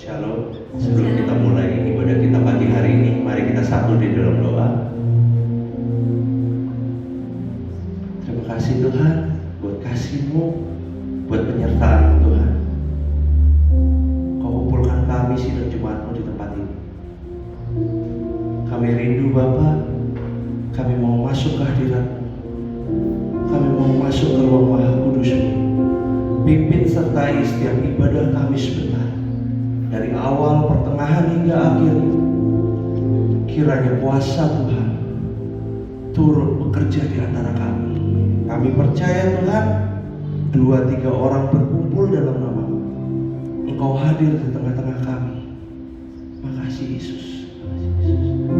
Shalom. Sebelum kita mulai ibadah kita pagi hari ini, mari kita satu di dalam doa. Terima kasih Tuhan buat kasih-Mu, buat penyertaan Tuhan. Kau kumpulkan kami sidang Jumat-Mu di tempat ini. Kami rindu Bapa, kami mau masuk ke hadirat-Mu. Kami mau masuk ke ruang Maha Kudus-Mu. Pimpin sertai setiap ibadah kami sebentar, dari awal, pertengahan hingga akhir. Kiranya kuasa Tuhan turut bekerja di antara kami. Kami percaya Tuhan, 2-3 orang berkumpul dalam nama-Mu, Engkau hadir di tengah-tengah kami. Makasih Yesus. Makasih Yesus.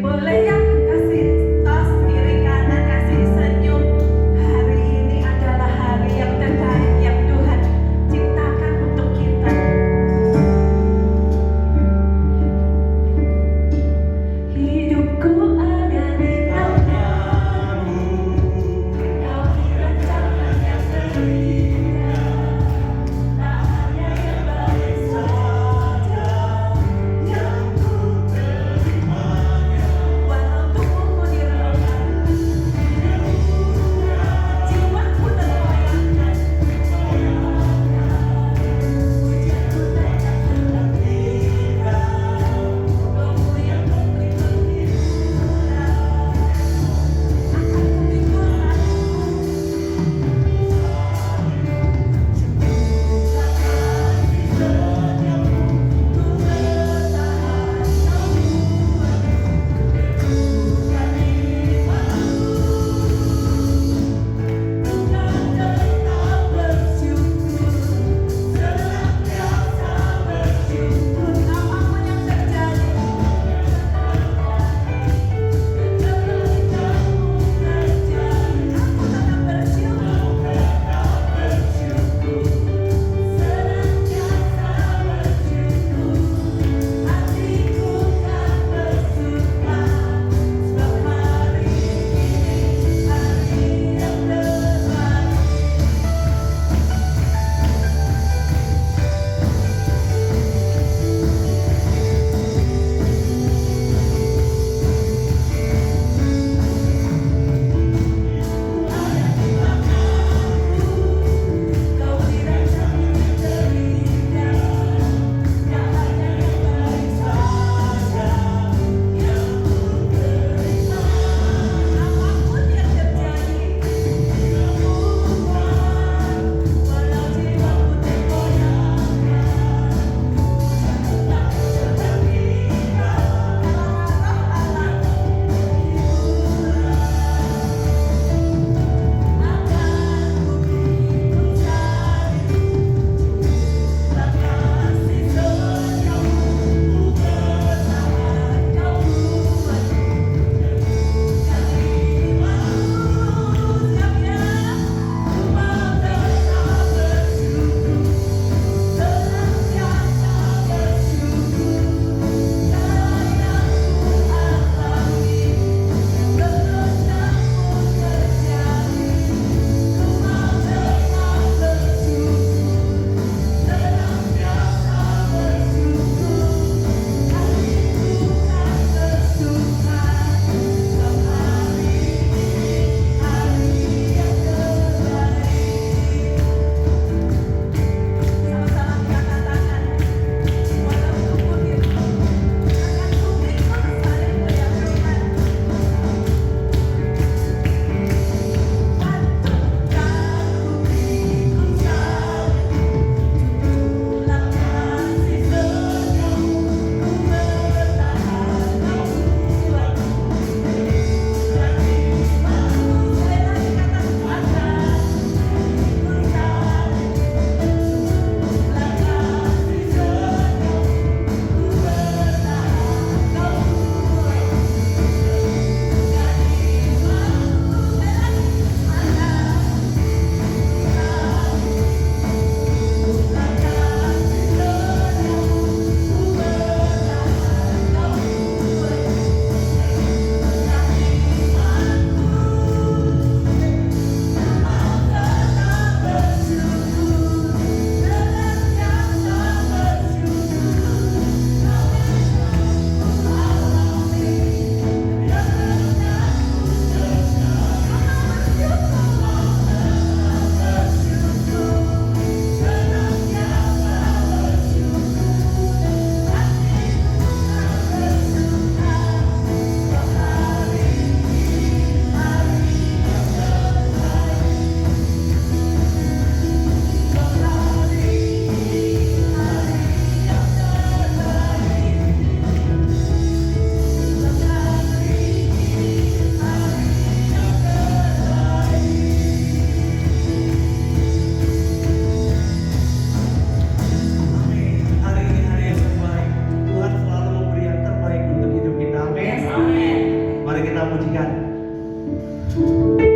Boleh ya kasih tos kiri kanan, kasih senyum. Hari ini adalah hari yang terbaik yang Tuhan ciptakan untuk kita. Hidupku ada di tanganmu, Kau rencanakan yang terindah. Tak hanya yang baik saja yang ku terimanya, walau Mari kita pujikan. Yesus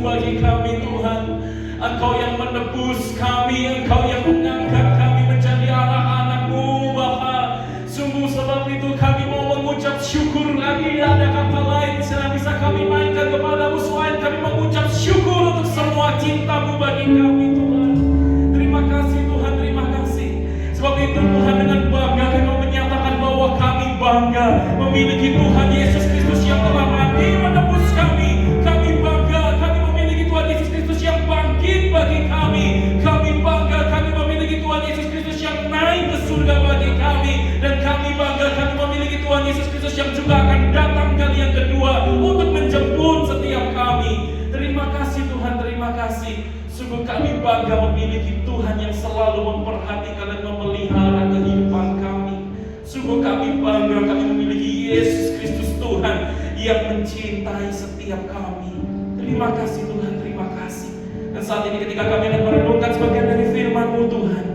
bagi kami Tuhan. Engkau yang menebus kami, Engkau yang mengangkat kami menjadi anak-anak-Mu Bapa. Sungguh sebab itu kami mau mengucap syukur lagi. Ada kata lain yang bisa kami mainkan kepadamu selain kami mengucap syukur untuk semua cinta-Mu bagi kami Tuhan. Terima kasih Tuhan, terima kasih. Sebab itu Tuhan, dengan bangga kami mau menyatakan bahwa kami bangga memiliki Tuhan Yesus Kristus yang telah mati menebus kami. Kami bangga kami memiliki Tuhan Yesus Kristus yang bangkit bagi kami. Kami bangga kami memiliki Tuhan Yesus Kristus yang naik ke surga bagi kami. Dan kami bangga kami memiliki Tuhan Yesus Kristus yang juga akan datang kali yang kedua untuk menjemput setiap kami. Terima kasih Tuhan, terima kasih. Sungguh kami bangga memiliki Tuhan yang selalu memperhatikan dan memelihara kehidupan kami. Sungguh kami bangga kami memiliki Yesus Kristus Tuhan yang mencintai setiap kami. Terima kasih Tuhan, terima kasih. Dan saat ini ketika kami akan merenungkan sebagian dari firman-Mu Tuhan,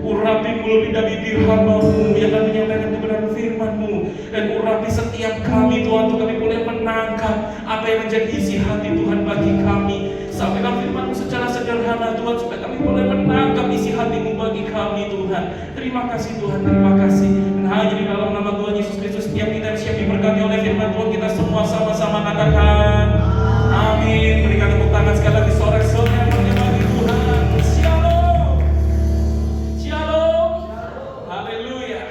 urapi mulut lidah bibir hamba-Mu yang akan menyampaikan kebenaran firman-Mu, dan urapi setiap kami Tuhan, untuk kami boleh menangkap apa yang menjadi isi hati Tuhan bagi kami. Sampaikan firman-Mu secara sederhana Tuhan, supaya kami boleh menangkap isi hati-Mu bagi kami Tuhan. Terima kasih Tuhan, terima kasih. Dan hanya di dalam nama Tuhan Yesus Kristus setiap kita siap diberkati oleh firman Tuhan, kita semua sama-sama katakan amin. Berikan tepuk tangan sekali lagi sore-sore bagi Tuhan. Shalom, shalom, haleluya.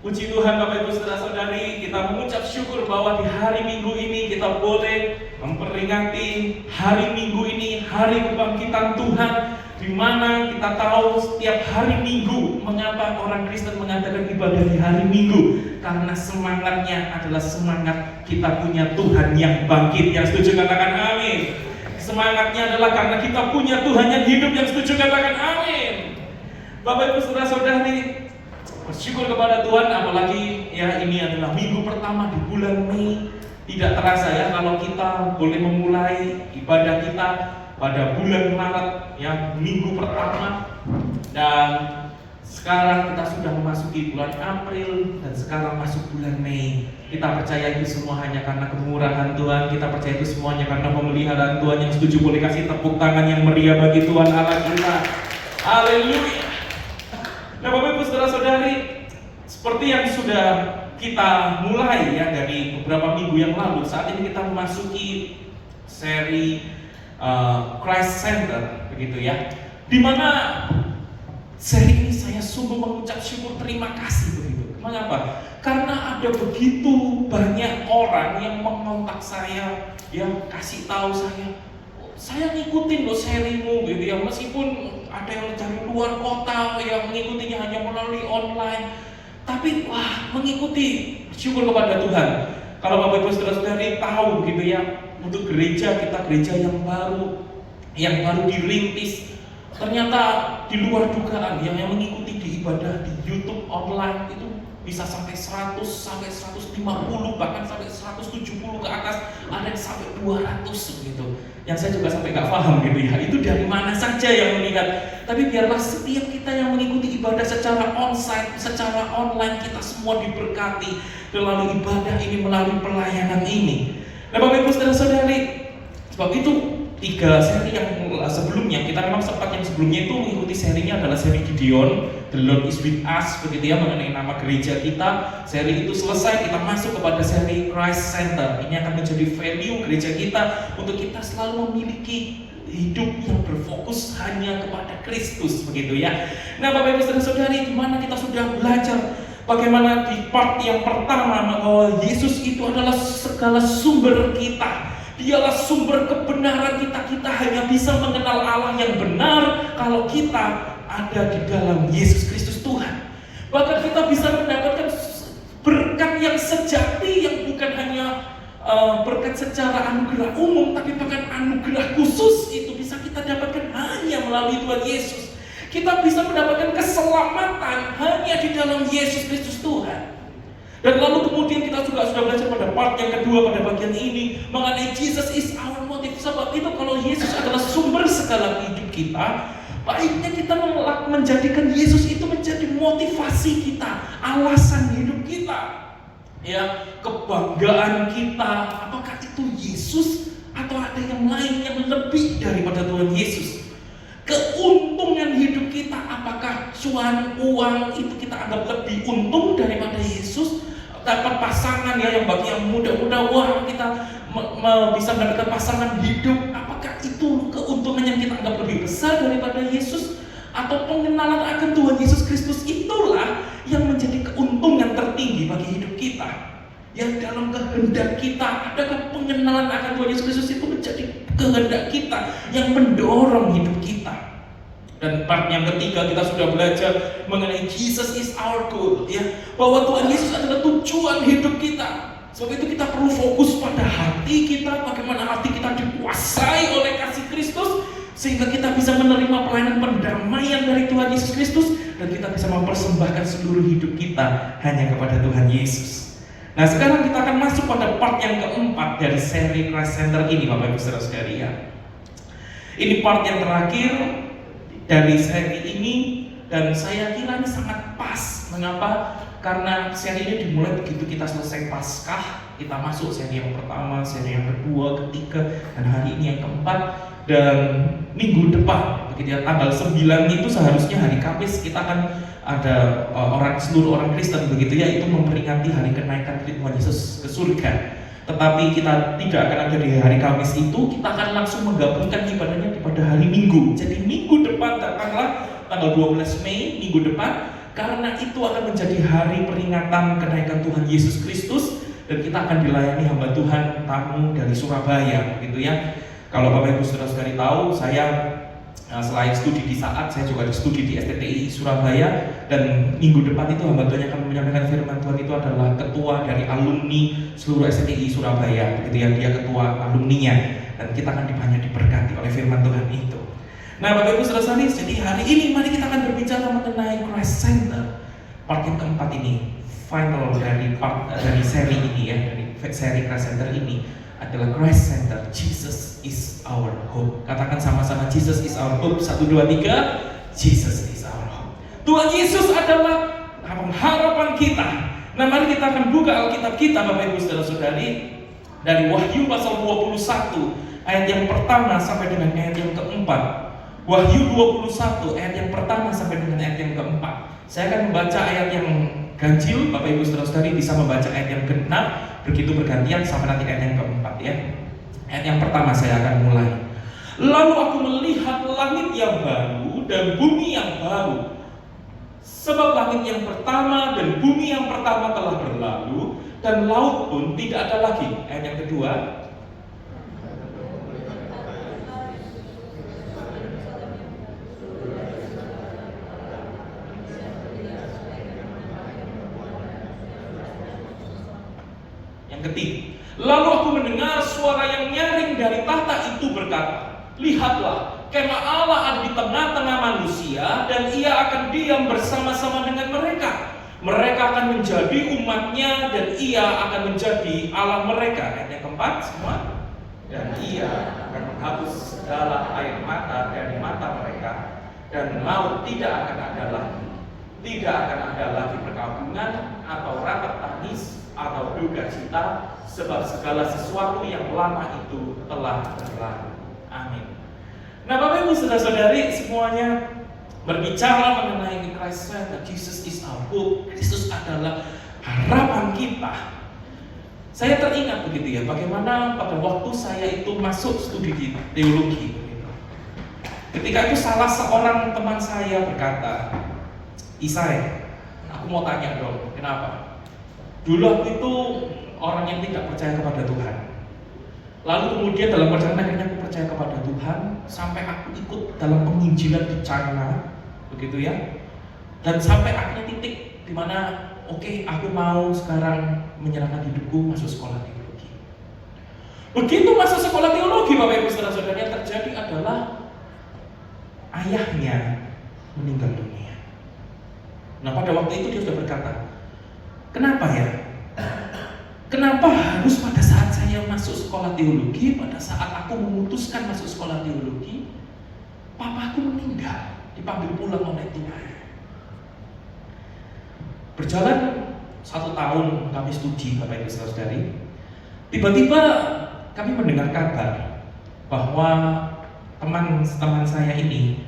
Puji Tuhan Bapak Ibu Saudara-saudari, kita mengucap syukur bahwa di hari Minggu ini kita boleh memperingati hari Minggu ini, hari kebangkitan Tuhan, di mana kita tahu setiap hari Minggu. Mengapa orang Kristen mengadakan ibadah di hari Minggu? Karena semangatnya adalah semangat kita punya Tuhan yang bangkit. Yang setuju katakan amin. Semangatnya adalah karena kita punya Tuhan yang hidup. Yang setuju katakan amin. Bapak Ibu Saudara-saudari, bersyukur kepada Tuhan, apalagi ya ini adalah minggu pertama di bulan Mei. Tidak terasa ya kalau kita boleh memulai ibadah kita pada bulan Maret ya, minggu pertama. Dan sekarang kita sudah memasuki bulan April dan sekarang masuk bulan Mei. Kita percaya itu semua hanya karena kemurahan Tuhan. Kita percaya itu semuanya karena pemeliharaan Tuhan. Yang setuju boleh kasih tepuk tangan yang meriah bagi Tuhan Allah kita. Haleluya. Nah Bapak Ibu Saudara-saudari, seperti yang sudah kita mulai ya dari beberapa minggu yang lalu, saat ini kita memasuki seri Christ Center, begitu ya. Dimana seri ini saya sungguh mengucap syukur, terima kasih begitu. Mengapa? Karena ada begitu banyak orang yang mengontak saya, yang kasih tahu saya ngikutin loh serimu gitu ya, meskipun ada yang dari luar kota yang mengikutinya hanya melalui online, tapi wah mengikuti. Syukur kepada Tuhan. Kalau Bapak Ibu Saudara-saudari tahu gitu ya, untuk gereja kita, gereja yang baru dirintis, ternyata di luar dugaan yang mengikuti di ibadah di YouTube online itu bisa sampai 100, sampai 150, bahkan sampai 170 ke atas, ada yang sampai 200 begitu. Yang saya juga sampai nggak paham gitu ya, itu dari mana saja yang melihat. Tapi biarlah setiap kita yang mengikuti ibadah secara onsite, secara online, kita semua diberkati melalui ibadah ini, melalui pelayanan ini. Nah Bapak Ibu Saudara-saudari, sebab itu 3 seri yang sebelumnya, kita memang sempat yang sebelumnya itu mengikuti serinya adalah seri Gideon, The Lord is with us, begitu ya, mengenai nama gereja kita. Seri itu selesai, kita masuk kepada seri Christ Center. Ini akan menjadi value gereja kita untuk kita selalu memiliki hidup yang berfokus hanya kepada Kristus, begitu ya. Nah Bapak Ibu Saudara-saudari, di mana kita sudah belajar bagaimana di part yang pertama bahwa Yesus itu adalah segala sumber kita. Dialah sumber kebenaran kita. Kita hanya bisa mengenal Allah yang benar kalau kita ada di dalam Yesus Kristus Tuhan. Bahkan kita bisa mendapatkan berkat yang sejati, yang bukan hanya berkat secara anugerah umum, tapi bahkan anugerah khusus itu bisa kita dapatkan hanya melalui Tuhan Yesus. Kita bisa mendapatkan keselamatan hanya di dalam Yesus Kristus Tuhan. Dan lalu kemudian kita juga sudah belajar pada part yang kedua pada bagian ini mengenai Jesus is our motive. Sebab itu kalau Yesus adalah sumber segala hidup kita, baiknya kita menjadikan Yesus itu menjadi motivasi kita, alasan hidup kita, ya, kebanggaan kita. Apakah itu Yesus atau ada yang lain yang lebih daripada Tuhan Yesus? Keuntungan hidup kita, apakah cuan, uang itu kita anggap lebih untung daripada Yesus? Dapat pasangan ya, yang bagi yang muda-muda, wah kita bisa mendapatkan pasangan hidup, apakah itu keuntungan yang kita anggap lebih besar daripada Yesus? Atau pengenalan akan Tuhan Yesus Kristus itulah yang menjadi keuntungan tertinggi bagi hidup kita? Yang dalam kehendak kita, adakah pengenalan akan Tuhan Yesus Kristus itu menjadi kehendak kita yang mendorong hidup kita? Dan part yang ketiga kita sudah belajar mengenai Jesus is our goal, ya, bahwa Tuhan Yesus adalah tujuan hidup kita. Sebab itu kita perlu fokus pada hati kita, bagaimana hati kita dikuasai oleh kasih Kristus, sehingga kita bisa menerima pelayanan pendamaian dari Tuhan Yesus Kristus, dan kita bisa mempersembahkan seluruh hidup kita hanya kepada Tuhan Yesus. Nah, sekarang kita akan masuk pada part yang keempat dari seri Christ Center ini, Bapak Ibu Saudara-saudari ya. Ini part yang terakhir dari seri ini, dan saya kira ini sangat pas. Mengapa? Karena seri ini dimulai begitu kita selesai Paskah, kita masuk seri yang pertama, seri yang kedua, ketiga, dan hari ini yang keempat. Dan minggu depan, begitu ya, tanggal 9 itu seharusnya hari Kamis kita akan ada seluruh orang Kristen begitu ya, itu memperingati hari kenaikan Tuhan Yesus ke surga. Tetapi kita tidak akan ada di hari Kamis itu, kita akan langsung menggabungkan ibadahnya pada hari Minggu. Jadi minggu depan datanglah tanggal 12 Mei, minggu depan, karena itu akan menjadi hari peringatan kenaikan Tuhan Yesus Kristus, dan kita akan dilayani hamba Tuhan tamu dari Surabaya begitu ya. Kalau Bapak Ibu Saudara-saudari tahu, saya selain studi di Saat, saya juga studi di STTI Surabaya, dan minggu depan itu hamba Tuhan yang akan menyampaikan firman Tuhan itu adalah ketua dari alumni seluruh STTI Surabaya, begitu ya, dia ketua alumninya, dan kita akan banyak diberkati oleh firman Tuhan itu. Nah, Bapak Ibu Saudara-saudari, jadi hari ini mari kita akan berbicara mengenai Christ Center, part yang keempat ini, final dari seri ini ya, dari seri Christ Center ini adalah Christ Center, Jesus is our hope. Katakan sama-sama, Jesus is our hope. 1, 2, 3, Jesus is our hope. Tuhan Yesus adalah harapan kita. Nah, mari kita akan buka Alkitab kita, Bapak Ibu Saudara-saudari, dari Wahyu pasal 21 ayat yang pertama sampai dengan ayat yang keempat. Wahyu 21 ayat yang pertama sampai dengan ayat yang keempat. Saya akan membaca ayat yang ganjil, Bapak Ibu Saudara-saudari bisa membaca ayat yang genap, begitu bergantian sampai nanti ayat yang keempat ya. Ayat yang pertama saya akan mulai. Lalu aku melihat langit yang baru dan bumi yang baru, sebab langit yang pertama dan bumi yang pertama telah berlalu, dan laut pun tidak ada lagi. Ayat yang kedua. Ketiga, lalu aku mendengar suara yang nyaring dari tahta itu berkata, lihatlah, kemah Allah ada di tengah-tengah manusia, dan ia akan diam bersama-sama dengan mereka. Mereka akan menjadi umatnya, dan ia akan menjadi Allah mereka. Ayat yang keempat semua. Dan ia akan menghapus segala air mata dari mata mereka, dan maut tidak akan ada lagi. Tidak akan ada lagi perkabungan atau ratap tangis atau duka cita, sebab segala sesuatu yang lama itu telah berlalu. Amin. Nah, Bapak Ibu Saudara-saudari semuanya, berbicara mengenai Christ Center, Jesus is our hope, Kristus adalah harapan kita. Saya teringat begitu ya, bagaimana pada waktu saya itu masuk studi di teologi begitu. Ketika itu salah seorang teman saya berkata, Isai, aku mau tanya dong, kenapa? Dulu aku itu orang yang tidak percaya kepada Tuhan. Lalu kemudian dalam perjalanan akhirnya aku percaya kepada Tuhan, sampai aku ikut dalam penginjilan di China, begitu ya. Dan sampai akhirnya titik di mana oke, aku mau sekarang menyerahkan hidupku masuk sekolah teologi. Begitu masuk sekolah teologi, Bapak Ibu Saudara-saudara, yang terjadi adalah ayahnya meninggal dunia. Nah, pada waktu itu dia sudah berkata, kenapa ya? Kenapa harus pada saat saya masuk sekolah teologi, pada saat aku memutuskan masuk sekolah teologi, papaku meninggal, dipanggil pulang oleh Tuhan. Berjalan 1 tahun kami studi, Bapak Ibu Saudara-saudari, tiba-tiba kami mendengar kabar bahwa teman saya ini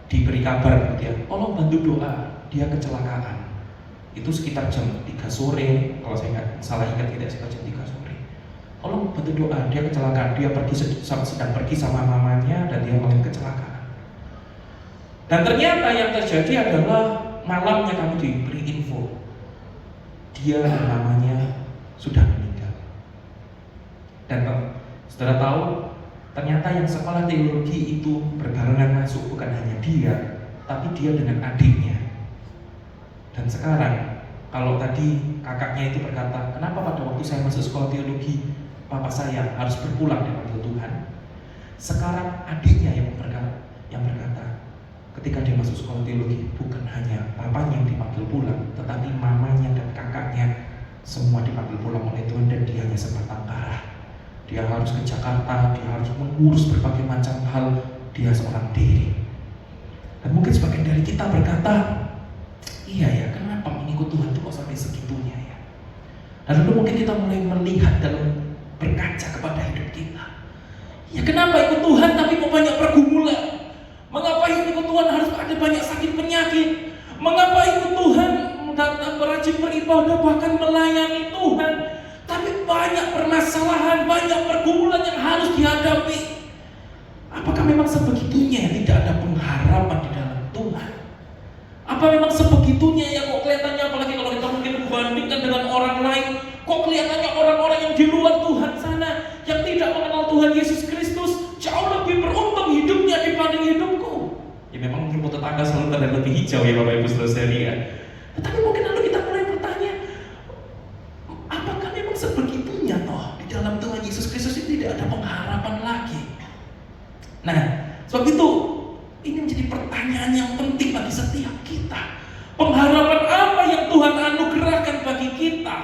diberi kabar gitu ya, tolong bantu doa, dia kecelakaan. Itu sekitar jam 3 sore, kalau saya nggak salah ingat tidak, sekitar jam 3 sore. Tolong bantu doa, dia kecelakaan, dia sedang pergi sama mamanya dan dia mengalami kecelakaan. Dan ternyata yang terjadi adalah malamnya kami diberi info, dia dan mamanya sudah meninggal. Dan saudara tahu, ternyata yang sekolah teologi itu berbarengan masuk bukan hanya dia, tapi dia dengan adiknya. Dan sekarang, kalau tadi kakaknya itu berkata, kenapa pada waktu saya masuk sekolah teologi, papa saya harus berpulang dipanggil Tuhan? Sekarang adiknya yang berkata, ketika dia masuk sekolah teologi, bukan hanya papanya yang dipanggil pulang, tetapi mamanya dan kakaknya semua dipanggil pulang oleh Tuhan, dan dia hanya sebatang kara. Dia harus ke Jakarta, dia harus mengurus berbagai macam hal, dia seorang diri. Dan mungkin sebagian dari kita berkata, iya ya, kenapa mengikut Tuhan itu kok sampai segitunya ya? Dan lalu mungkin kita mulai melihat dalam berkaca kepada hidup kita. Ya kenapa ikut Tuhan tapi kok banyak pergumulan? Mengapa ikut Tuhan harus ada banyak sakit penyakit? Mengapa ikut Tuhan datang merajin beribadah bahkan melayani Tuhan, tapi banyak permasalahan, banyak pergumulan yang harus dihadapi? Apakah memang sebegitunya tidak ada pengharapan di dalam Tuhan? Apa memang sebegitunya ya kok kelihatannya, apalagi kalau kita mungkin membandingkan dengan orang lain, kok kelihatannya orang-orang yang di luar Tuhan sana, yang tidak mengenal Tuhan Yesus Kristus, jauh lebih beruntung hidupnya dibanding hidupku? Ya memang mungkin tetangga selalu terlihat lebih hijau ya Bapak Ibu Saudara sekalian. Tetapi mungkin lalu kita mulai bertanya, apakah memang sebegitunya toh di dalam Tuhan Yesus Kristus itu tidak ada pengharapan lagi? Nah, sebab itu ini menjadi pertanyaan yang penting bagi setiap kita. Pengharapan apa yang Tuhan anugerahkan bagi kita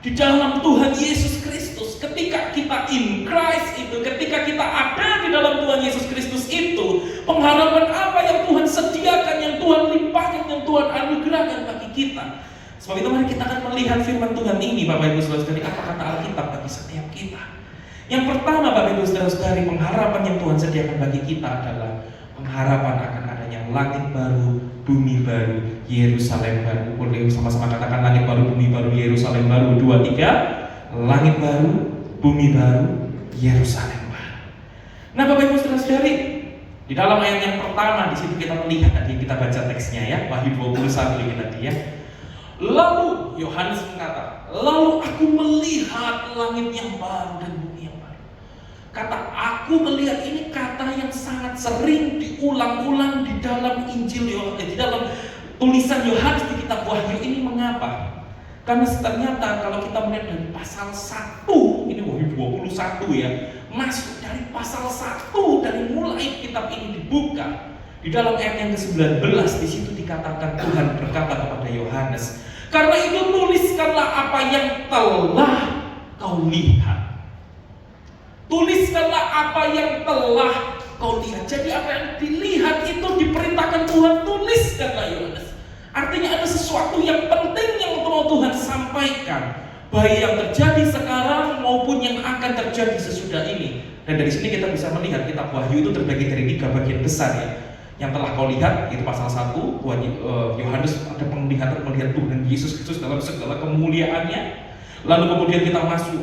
di dalam Tuhan Yesus Kristus? Ketika kita in Christ itu, ketika kita ada di dalam Tuhan Yesus Kristus itu, pengharapan apa yang Tuhan sediakan, yang Tuhan limpahkan, yang Tuhan anugerahkan bagi kita? Sebab itu mari kita akan melihat firman Tuhan ini, Bapak Ibu Saudara-saudari, apa kata Alkitab bagi setiap kita. Yang pertama, Bapak Ibu Saudara-saudari, pengharapan yang Tuhan sediakan bagi kita adalah pengharapan akan adanya langit baru, bumi baru, Yerusalem baru. Boleh sama-sama katakan langit baru, bumi baru, Yerusalem baru. 2, 3. Langit baru, bumi baru, Yerusalem baru. Nah, Bapak Ibu Saudara-saudari, di dalam ayat yang pertama di situ kita melihat, tadi kita baca teksnya ya, Wahyu 21 ini tadi ya. Lalu Yohanes berkata, lalu aku melihat langit yang baru dan bumi yang baru. Kata aku melihat ini kata yang sangat sering diulang-ulang di dalam Injil Yohanes, di dalam tulisan Yohanes di kitab Wahyu ini. Mengapa? Karena ternyata kalau kita melihat dari pasal 1, ini Wahyu 21 ya, masuk dari pasal 1, dari mulai kitab ini dibuka, di dalam ayat yang ke-19 di situ dikatakan Tuhan berkata kepada Yohanes, karena itu tuliskanlah apa yang telah kau lihat. Tuliskanlah apa yang telah kau lihat. Jadi apa yang dilihat itu diperintahkan Tuhan, tuliskanlah Yohanes. Artinya ada sesuatu yang penting yang mau Tuhan sampaikan, baik yang terjadi sekarang maupun yang akan terjadi sesudah ini. Dan dari sini kita bisa melihat kitab Wahyu itu terbagi dari 3 bagian besar ya. Yang telah kau lihat itu pasal 1, Yohanes ada penglihatan melihat Tuhan Yesus Kristus dalam segala kemuliaannya. Lalu kemudian kita masuk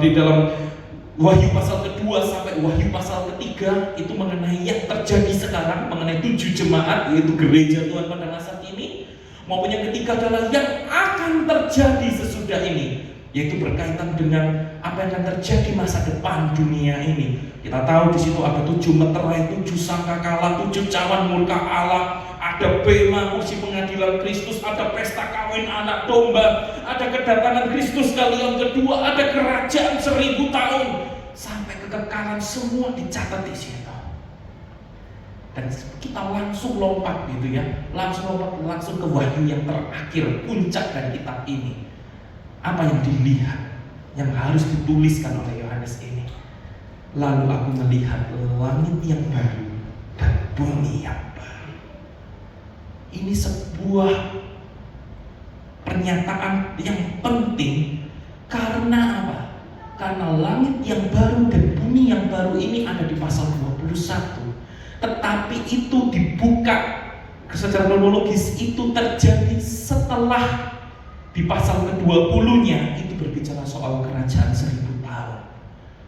di dalam Wahyu pasal kedua sampai Wahyu pasal ketiga itu mengenai yang terjadi sekarang, mengenai 7 jemaat, yaitu gereja Tuhan pada masa kini. Maupun yang ketiga adalah yang akan terjadi sesudah ini, yaitu berkaitan dengan apa yang akan terjadi masa depan dunia ini. Kita tahu di situ ada 7 meterai, 7 sangkakala, 7 cawan murka Allah, ada bema kursi pengadilan Kristus, ada pesta kawin anak domba, ada kedatangan Kristus kali yang kedua, ada kerajaan 1000 tahun sampai kekekalan, semua dicatat di situ. Dan kita langsung lompat gitu ya, langsung ke Wahyu yang terakhir, puncak dari kitab ini. Apa yang dilihat, yang harus dituliskan oleh Yohanes ini? Lalu aku melihat langit yang baru dan bumi yang baru. Ini sebuah pernyataan yang penting. Karena apa? karena langit yang baru dan bumi yang baru ini ada di pasal 21. Tetapi itu dibuka secara kronologis, itu terjadi setelah di pasal ke-20-nya itu berbicara soal kerajaan 1000 tahun.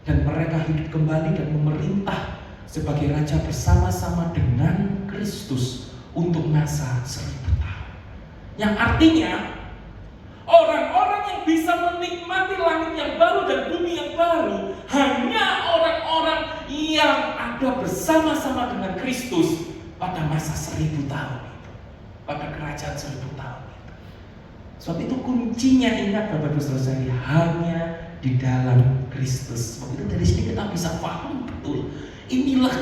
Dan mereka hidup kembali dan memerintah sebagai raja bersama-sama dengan Kristus untuk masa 1000 tahun. Yang artinya orang-orang yang bisa menikmati langit yang baru dan bumi yang baru hanya orang-orang yang ada bersama-sama dengan Kristus pada masa 1000 tahun itu, pada kerajaan 1000 tahun itu. Sebab itu kuncinya, ingat Bapak Ibu Saudara, hanya di dalam Kristus. Sebab itu dari sini kita bisa paham betul, inilah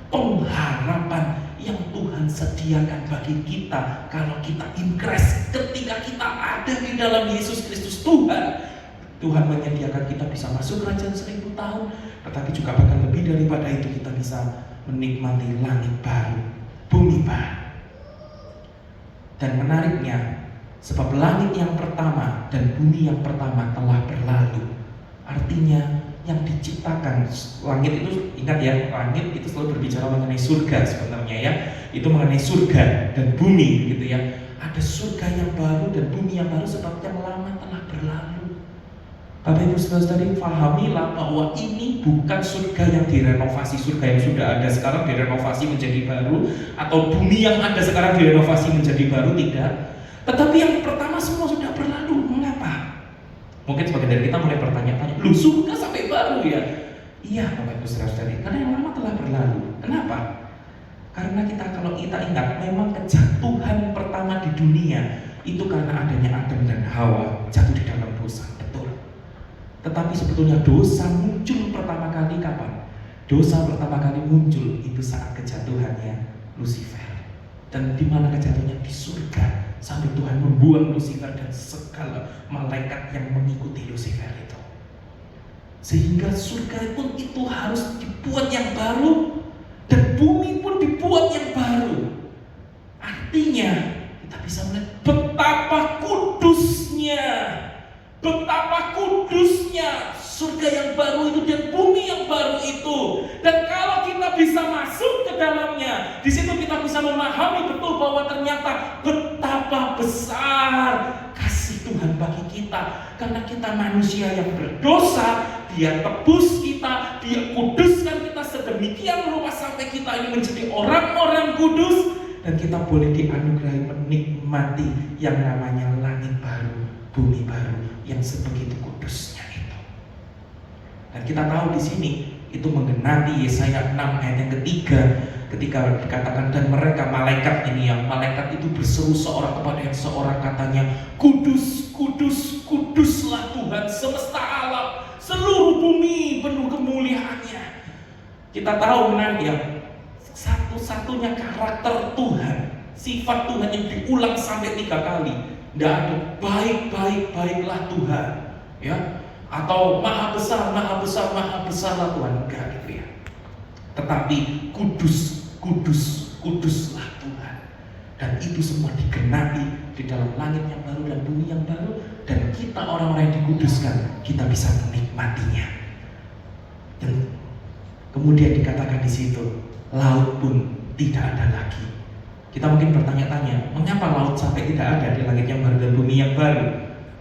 pengharapan yang Tuhan sediakan bagi kita kalau kita in Christ. Ketika kita ada di dalam Yesus Kristus Tuhan menyediakan kita bisa masuk kerajaan 1000 tahun, tetapi juga bahkan lebih daripada itu, kita bisa menikmati langit baru, bumi baru. Dan menariknya, sebab langit yang pertama dan bumi yang pertama telah berlalu. Artinya yang diciptakan, langit itu, ingat ya, langit itu selalu berbicara mengenai surga sebenarnya ya. Itu mengenai surga dan bumi gitu ya. Ada surga yang baru dan bumi yang baru sebab yang lama telah berlalu. Bapak Ibu Saudara, pahamilah bahwa ini bukan surga yang direnovasi, surga yang sudah ada sekarang direnovasi menjadi baru, atau bumi yang ada sekarang direnovasi menjadi baru, tidak. Tetapi yang pertama semua sudah berlalu. Mengapa? Mungkin sebagian dari kita mulai bertanya-tanya, loh surga sampai baru ya? Iya Bapak Ibu Saudara, karena yang lama telah berlalu. Kenapa? Karena kalau kita ingat, memang kejatuhan pertama di dunia itu karena adanya Adam dan Hawa jatuh di dalam dosa, betul. Tetapi sebetulnya dosa muncul pertama kali kapan? Dosa pertama kali muncul itu saat kejatuhannya Lucifer. Dan di mana kejatuhannya? Di surga. Sampai Tuhan membuang Lucifer dan segala malaikat yang mengikuti Lucifer itu. Sehingga surga pun itu harus dibuat yang baru, dan bumi pun dibuat yang baru. Artinya kita bisa melihat betapa kudusnya surga yang baru itu dan bumi yang baru itu. Dan kalau kita bisa masuk ke dalamnya, di situ kita bisa memahami betul bahwa ternyata betapa besar kasih Tuhan bagi kita. Karena kita manusia yang berdosa, Dia tebus kita, Dia kuduskan kita sedemikian rupa sampai kita ini menjadi orang-orang kudus, dan kita boleh dianugerahi menikmati yang namanya langit baru, bumi baru yang sebegitu kudusnya itu. Dan kita tahu di sini itu menggenapi Yesaya 6 ayat yang ketiga, ketika dikatakan dan mereka, malaikat ini, yang malaikat itu berseru seorang kepada yang seorang, katanya, kudus, kudus, kuduslah Tuhan semesta alam, seluruh bumi penuh kemuliaannya. Kita tahu menarik ya, satu-satunya karakter Tuhan, sifat Tuhan yang diulang sampai 3 kali. Tidak ada baik-baiklah Tuhan, ya, atau maha besar, maha besar, maha besarlah Tuhan, enggak gitu ya. Tetapi kudus, kudus, kuduslah Tuhan. Dan itu semua digenapi di dalam langit yang baru dan bumi yang baru, dan kita orang-orang yang dikuduskan, kita bisa menikmatinya. Dan kemudian dikatakan di situ, laut pun tidak ada lagi. Kita mungkin bertanya-tanya, mengapa laut sampai tidak ada di langit yang baru dan bumi yang baru?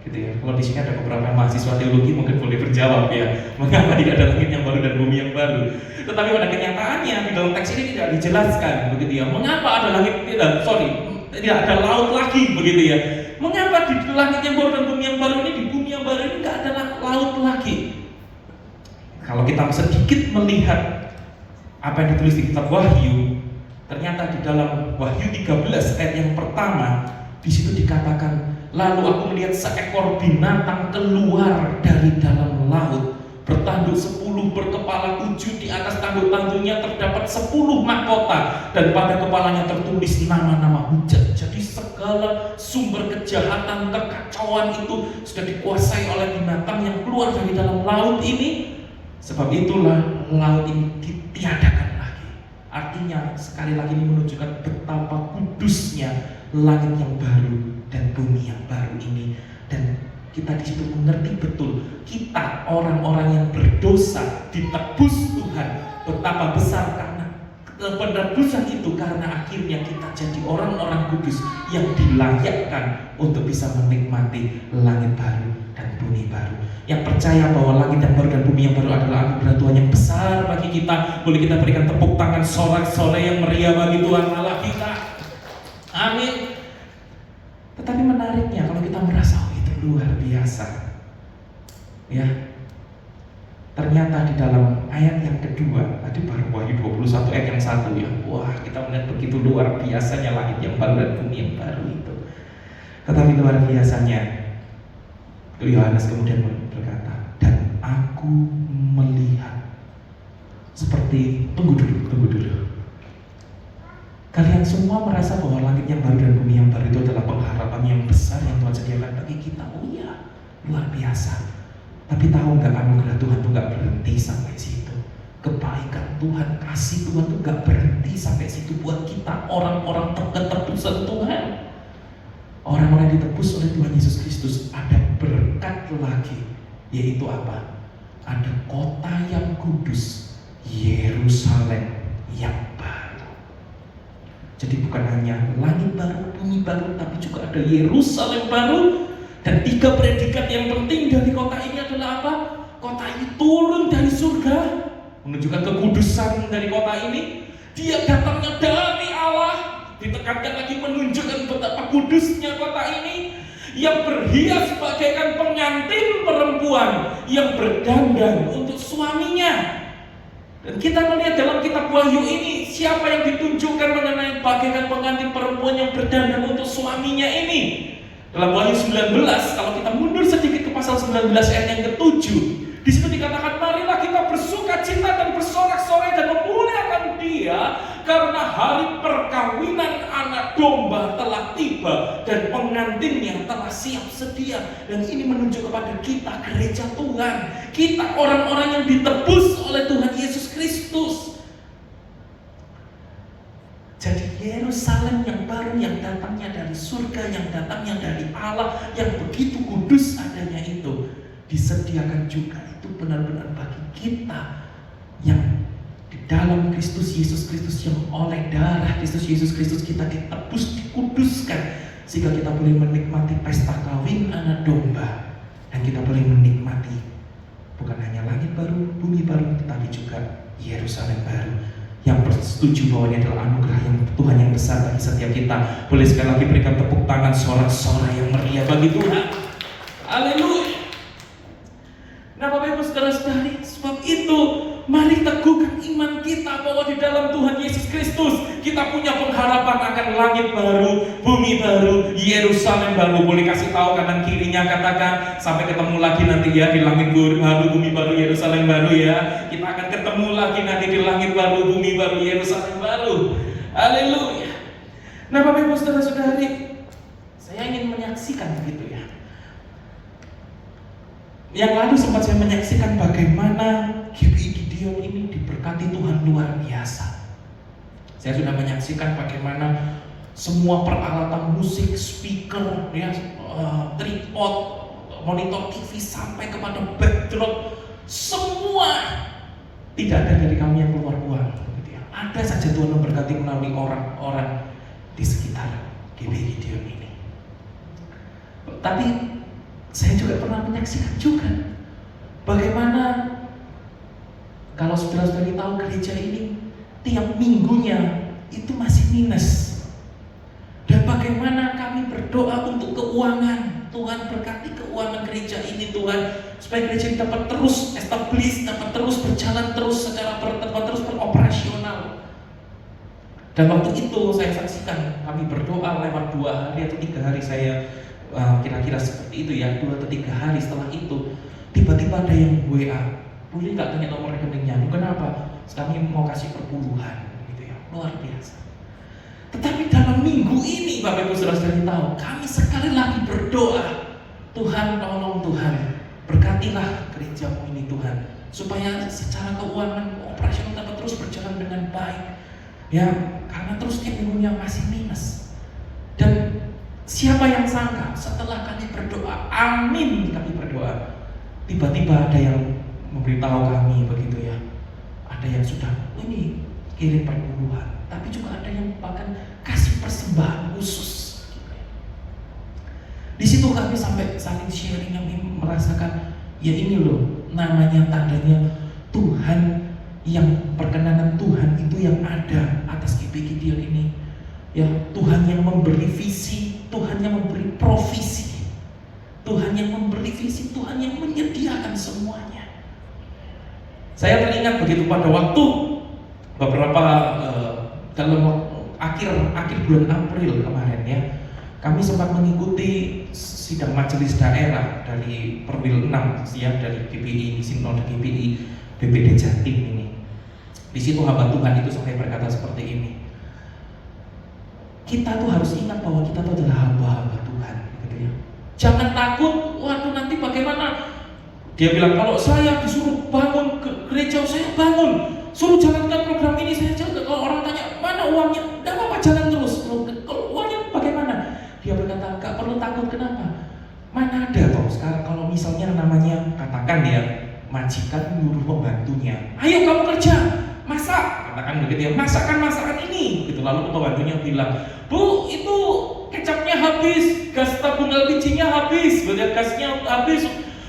Gitu ya. Kalau di sini ada beberapa mahasiswa teologi mungkin boleh berjawab ya, mengapa tidak ada langit yang baru dan bumi yang baru? Tetapi pada kenyataannya di dalam teks ini tidak dijelaskan, begitu ya. Mengapa ada tidak ada laut lagi, begitu ya? Mengapa di langit yang baru dan bumi yang baru ini, di bumi yang baru ini tidak ada laut lagi? Kalau kita sedikit melihat apa yang ditulis di kitab Wahyu, ternyata di dalam Wahyu 13 ayat yang pertama, di situ dikatakan, lalu aku melihat seekor binatang keluar dari dalam laut, bertanduk 10, berkepala 7, di atas tanduk-tanduknya terdapat 10 mahkota, dan pada kepalanya tertulis nama-nama hujat. Jadi segala sumber kejahatan, kekacauan itu sudah dikuasai oleh binatang yang keluar dari dalam laut ini. Sebab itulah laut ini ditiadakan lagi. Artinya sekali lagi ini menunjukkan betapa kudusnya langit yang baru dan bumi yang baru ini. Dan kita di situ mengerti betul, kita kita orang-orang yang berdosa ditebus Tuhan. Betapa besar karena penebusan itu, karena akhirnya kita jadi orang-orang kudus yang dilayakkan untuk bisa menikmati langit baru dan bumi baru. Yang percaya bahwa langit yang baru dan bumi yang baru adalah anugerah Tuhan yang besar bagi kita, boleh kita berikan tepuk tangan sorak-sorai yang meriah bagi Tuhan Allah kita. Amin. Tetapi menariknya kalau kita merasa itu luar biasa, ya, ternyata di dalam ayat yang kedua, tadi baru Wahyu 21 ayat yang 1 ya, wah kita melihat begitu luar biasanya langit yang baru dan bumi yang baru itu. Tetapi luar biasanya, Yohanes kemudian berkata, dan aku melihat seperti, tunggu dulu. Kalian semua merasa bahwa langit yang baru dan bumi yang baru itu adalah pengharapan yang besar yang Tuhan sediakan bagi kita. Oh iya, luar biasa. Tapi tahu nggak, anugerah Tuhan itu nggak berhenti sampai situ. Kebaikan Tuhan, kasih Tuhan itu nggak berhenti sampai situ buat kita, orang-orang ketebusan Tuhan. Orang-orang yang ditebus oleh Tuhan Yesus Kristus, ada berkat lagi, yaitu apa? Ada kota yang kudus, Yerusalem yang baru. Jadi bukan hanya langit baru, bumi baru, tapi juga ada Yerusalem baru. Dan 3 predikat yang penting dari kota ini adalah apa? Kota ini turun dari surga, menunjukkan kekudusan dari kota ini. Dia datangnya dari Allah, ditekankan lagi menunjukkan betapa kudusnya kota ini, yang berhias bagaikan pengantin perempuan yang berdandan untuk suaminya. Dan kita melihat dalam kitab Wahyu ini, siapa yang ditunjukkan mengenai bagaikan pengantin perempuan yang berdandan untuk suaminya ini? Dalam Wahyu 19, kalau kita mundur sedikit ke pasal 19 ayat yang ke-7, di situ dikatakan, marilah kita bersuka cita dan bersorak-sorai dan memuliakan Dia, karena hari perkawinan anak domba telah tiba dan pengantinnya telah siap sedia. Dan ini menunjuk kepada kita, gereja Tuhan, kita orang-orang yang ditebus oleh Tuhan Yesus Kristus. Jadi Yerusalem yang baru, yang datangnya dari surga, yang datangnya dari Allah, yang begitu kudus adanya itu, disediakan juga itu benar-benar bagi kita yang di dalam Kristus Yesus Kristus, yang oleh darah Kristus Yesus Kristus kita ditebus, dikuduskan, sehingga kita boleh menikmati pesta kawin anak domba, dan kita boleh menikmati bukan hanya langit baru, bumi baru, tetapi juga Yerusalem baru. Yang setuju bahwa ini adalah anugerah yang Tuhan yang besar bagi setiap kita, boleh sekali lagi berikan tepuk tangan sorak-sorai yang meriah bagi Tuhan. Haleluya. Nah Bapak Ibu saudara-saudari, sebab itu mari teguhkan iman kita bahwa di dalam Tuhan Yesus Kristus kita punya pengharapan akan langit baru, bumi baru, Yerusalem baru. Boleh kasih tahu kanan kirinya, katakan, sampai ketemu lagi nanti ya di langit baru, bumi baru, Yerusalem baru ya. Kita akan ketemu lagi nanti di langit baru, bumi baru, Yerusalem baru. Haleluya. Nah Bapak Ibu saudara-saudari, saya ingin menyaksikan begitu ya. Yang lalu sempat saya menyaksikan bagaimana GBI Gideon ini diberkati Tuhan luar biasa. Saya sudah menyaksikan bagaimana semua peralatan musik, speaker, ya, tripod, monitor TV sampai kepada backdrop, semua tidak ada dari kami yang keluar uang. Gitu ya. Ada saja Tuhan memberkati melalui orang-orang di sekitar GBI Gideon ini. Tapi saya juga pernah menyaksikan juga bagaimana kalau saudara-saudari tahu gereja ini tiap minggunya itu masih minus. Dan bagaimana kami berdoa untuk keuangan, Tuhan berkati keuangan gereja ini Tuhan, supaya gereja ini dapat terus establish, dapat terus berjalan terus secara dapat terus beroperasional. Dan waktu itu saya saksikan kami berdoa lewat 2 hari atau 3 hari saya kira-kira seperti itu ya, 2 atau 3 hari setelah itu tiba-tiba ada yang WA, boleh nggak tanya nomor rekeningnya? Kenapa? Kami mau kasih perpuluhan gitu ya, luar biasa. Tetapi dalam minggu ini Bapak Ibu saudara-saudari tahu, kami sekali lagi berdoa, Tuhan tolong Tuhan, berkatilah gerejamu ini Tuhan, supaya secara keuangan operasional dapat terus berjalan dengan baik ya, karena terus tiap minggunya masih minus. Dan siapa yang sangka setelah kami berdoa, amin kami berdoa, tiba-tiba ada yang memberitahu kami begitu ya, ada yang sudah ini kirim perpuluhan, tapi juga ada yang bahkan kasih persembahan khusus. Di situ kami sampai saling sharing, kami merasakan ya ini loh namanya tandanya Tuhan, yang perkenanan Tuhan itu yang ada atas GP Gideon ini. Ya, Tuhan yang memberi visi, Tuhan yang memberi provisi, Tuhan yang memberi visi, Tuhan yang menyediakan semuanya. Saya teringat begitu pada waktu beberapa dalam akhir bulan April kemarin ya, kami sempat mengikuti sidang majelis daerah dari Perwil 6 ya, dari GPI Sinode GPI BPD Jatim ini. Di situ hamba Tuhan itu sampai berkata seperti ini. Kita tuh harus ingat bahwa kita tuh adalah hamba-hamba Tuhan, gitu ya. Jangan takut, waduh nanti bagaimana? Dia bilang kalau saya disuruh bangun ke gereja, saya bangun. Suruh jalankan program ini, saya jalankan. Kalau orang tanya mana uangnya, tidak apa-apa, jalan terus. Kalau uangnya bagaimana? Dia berkata gak perlu takut, kenapa? Mana ada toh sekarang kalau misalnya namanya katakan ya majikan menyuruh pembantunya, ayo kamu kerja, masak, katakan begitu ya, masakan ini, gitu. Lalu pembantunya bilang, Bu itu kecapnya habis, gas tabung LPG-nya habis, gasnya habis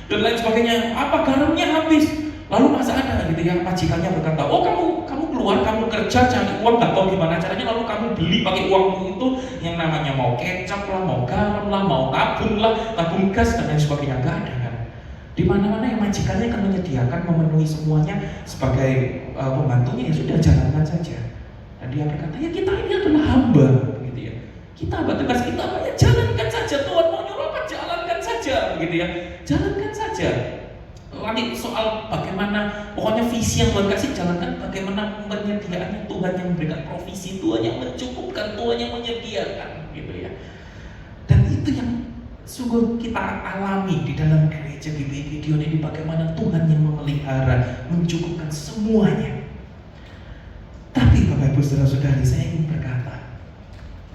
dan lain sebagainya, apa garamnya habis. Lalu masa ada gitu ya, majikannya berkata, oh kamu keluar, kamu kerja cari uang, gak tahu gimana caranya, lalu kamu beli pakai uangmu itu yang namanya mau kecap lah, mau garam lah, mau tabung gas dan lain sebagainya. Gak ada kan? Di mana-mana yang majikannya akan menyediakan, memenuhi semuanya sebagai pembantunya, ya sudah jalankan saja. Dan dia berkata, ya kita ini adalah hamba, gitu ya. Kita hamba tugas kita apa ya, jalankan saja. Tuhan mau nyuruh apa, jalankan saja, gitu ya. Jalankan saja. Lagi soal bagaimana, pokoknya visi yang Tuhan kasih jalankan, bagaimana penyediaannya, Tuhan yang memberikan provisi, Tuhan yang mencukupkan, Tuhan yang menyediakan, gitu ya. Dan itu yang sungguh kita alami di dalam gereja GPI Gideon ini, bagaimana Tuhan yang memelihara, mencukupkan semuanya. Tapi Bapak Ibu Saudara-saudari, saya ingin berkata,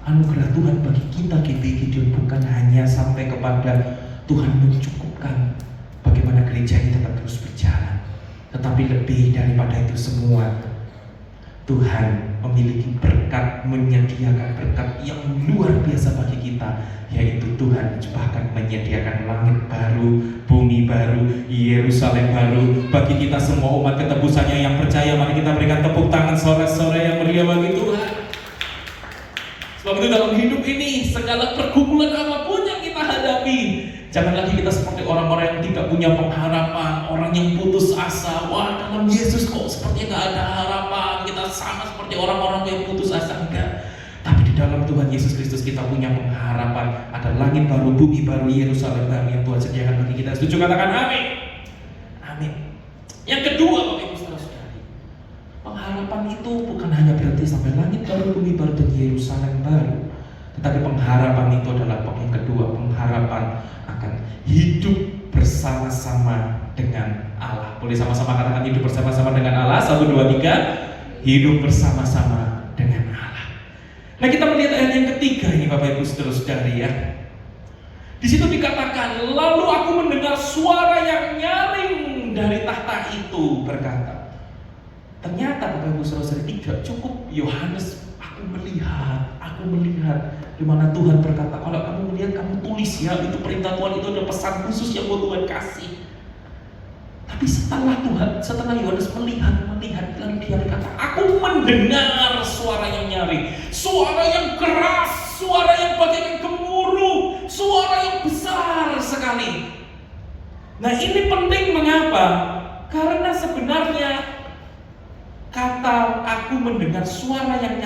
anugerah Tuhan bagi kita GPI Gideon bukan hanya sampai kepada Tuhan mencukupkan bagaimana gereja ini tetap terus berjalan, tetapi lebih daripada itu semua, Tuhan memiliki berkat, menyediakan berkat yang luar biasa bagi kita, yaitu Tuhan bahkan menyediakan langit baru, bumi baru, Yerusalem baru bagi kita semua umat ketebusannya yang percaya. Mari kita berikan tepuk tangan sore-sore yang meriah bagi Tuhan. Sebab itu dalam hidup ini, segala pergumulan apapun yang kita hadapi, jangan lagi kita seperti orang-orang yang tidak punya pengharapan, orang yang putus asa. Wah, dalam Yesus kok sepertinya gak ada harapan, kita sama seperti orang-orang yang putus asa. Enggak. Tapi di dalam Tuhan Yesus Kristus kita punya pengharapan. Ada langit baru, bumi baru, Yerusalem baru yang Tuhan sediakan bagi kita. Setuju? Katakan amin. Amin. Yang kedua, Bapak Ibu Saudara-saudari, pengharapan itu bukan hanya berarti sampai langit baru, bumi baru, dan Yerusalem baru. Tetapi pengharapan itu adalah yang kedua, pengharapan akan hidup bersama-sama dengan Allah. Boleh sama-sama katakan hidup bersama-sama dengan Allah. 1, 2, 3. Hidup bersama-sama dengan Allah. Nah, kita melihat ayat yang ketiga ini Bapak Ibu Saudara-saudari ya. Di situ dikatakan, lalu aku mendengar suara yang nyaring dari tahta itu berkata. Ternyata Bapak Ibu Saudara-saudari tidak cukup Yohanes aku melihat di mana Tuhan berkata, kalau kamu melihat kamu tulis ya, itu perintah Tuhan, itu ada pesan khusus yang mau Tuhan kasih. Tapi setelah Yohanes melihat lalu dia berkata, aku mendengar suara yang nyaring, suara yang keras, suara yang bagaikan gemuruh, suara yang besar sekali. Nah, ini penting mengapa? Karena sebenarnya kata aku mendengar suara yang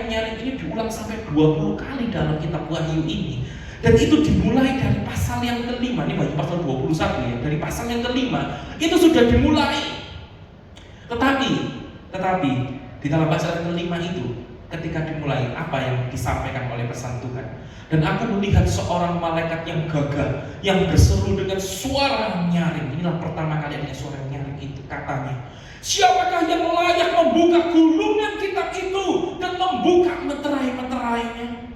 nyaring ini diulang sampai 20 kali dalam kitab Wahyu ini. Dan itu dimulai dari pasal yang kelima. Ini Wahyu pasal 21 ya. Dari pasal yang kelima itu sudah dimulai. Tetapi di dalam pasal yang kelima itu, ketika dimulai, apa yang disampaikan oleh pesan Tuhan? Dan aku melihat seorang malaikat yang gagah yang berseru dengan suara yang nyaring. Inilah pertama kali adanya suara yang nyaring itu. Katanya, siapakah yang layak membuka gulungan kitab itu dan membuka meterai-meterainya?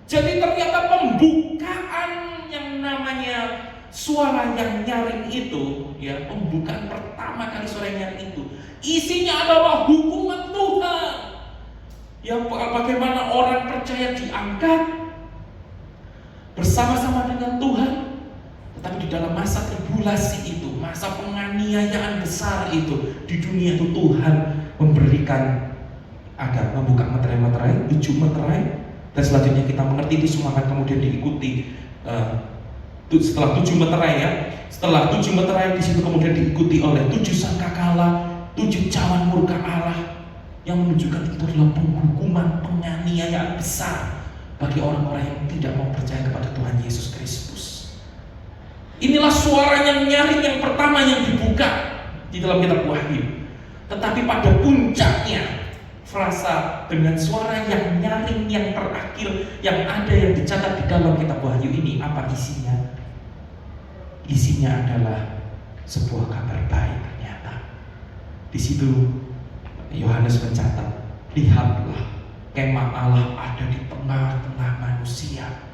Jadi ternyata pembukaan yang namanya suara yang nyaring itu, ya, pembukaan pertama kali suara yang nyaring itu, isinya adalah hukuman Tuhan. Yang bagaimana orang percaya diangkat bersama-sama dengan Tuhan, tetapi di dalam masa tribulasi itu, masa penganiayaan besar itu di dunia itu, Tuhan memberikan agar membuka meterai-meterai, 7 meterai, dan selanjutnya kita mengerti itu semua akan kemudian diikuti setelah 7 meterai, ya. Setelah 7 meterai di situ kemudian diikuti oleh 7 sangkakala, 7 cawan murka Allah, yang menunjukkan itu adalah penghukuman, penganiayaan besar bagi orang-orang yang tidak mau percaya kepada Tuhan Yesus Kristus. Inilah suara yang nyaring yang pertama yang dibuka di dalam kitab Wahyu. Tetapi pada puncaknya, frasa dengan suara yang nyaring yang terakhir yang ada yang dicatat di dalam kitab Wahyu ini, apa isinya? Isinya adalah sebuah kabar baik. Ternyata di situ Yohanes mencatat, lihatlah kemah Allah ada di tengah-tengah manusia,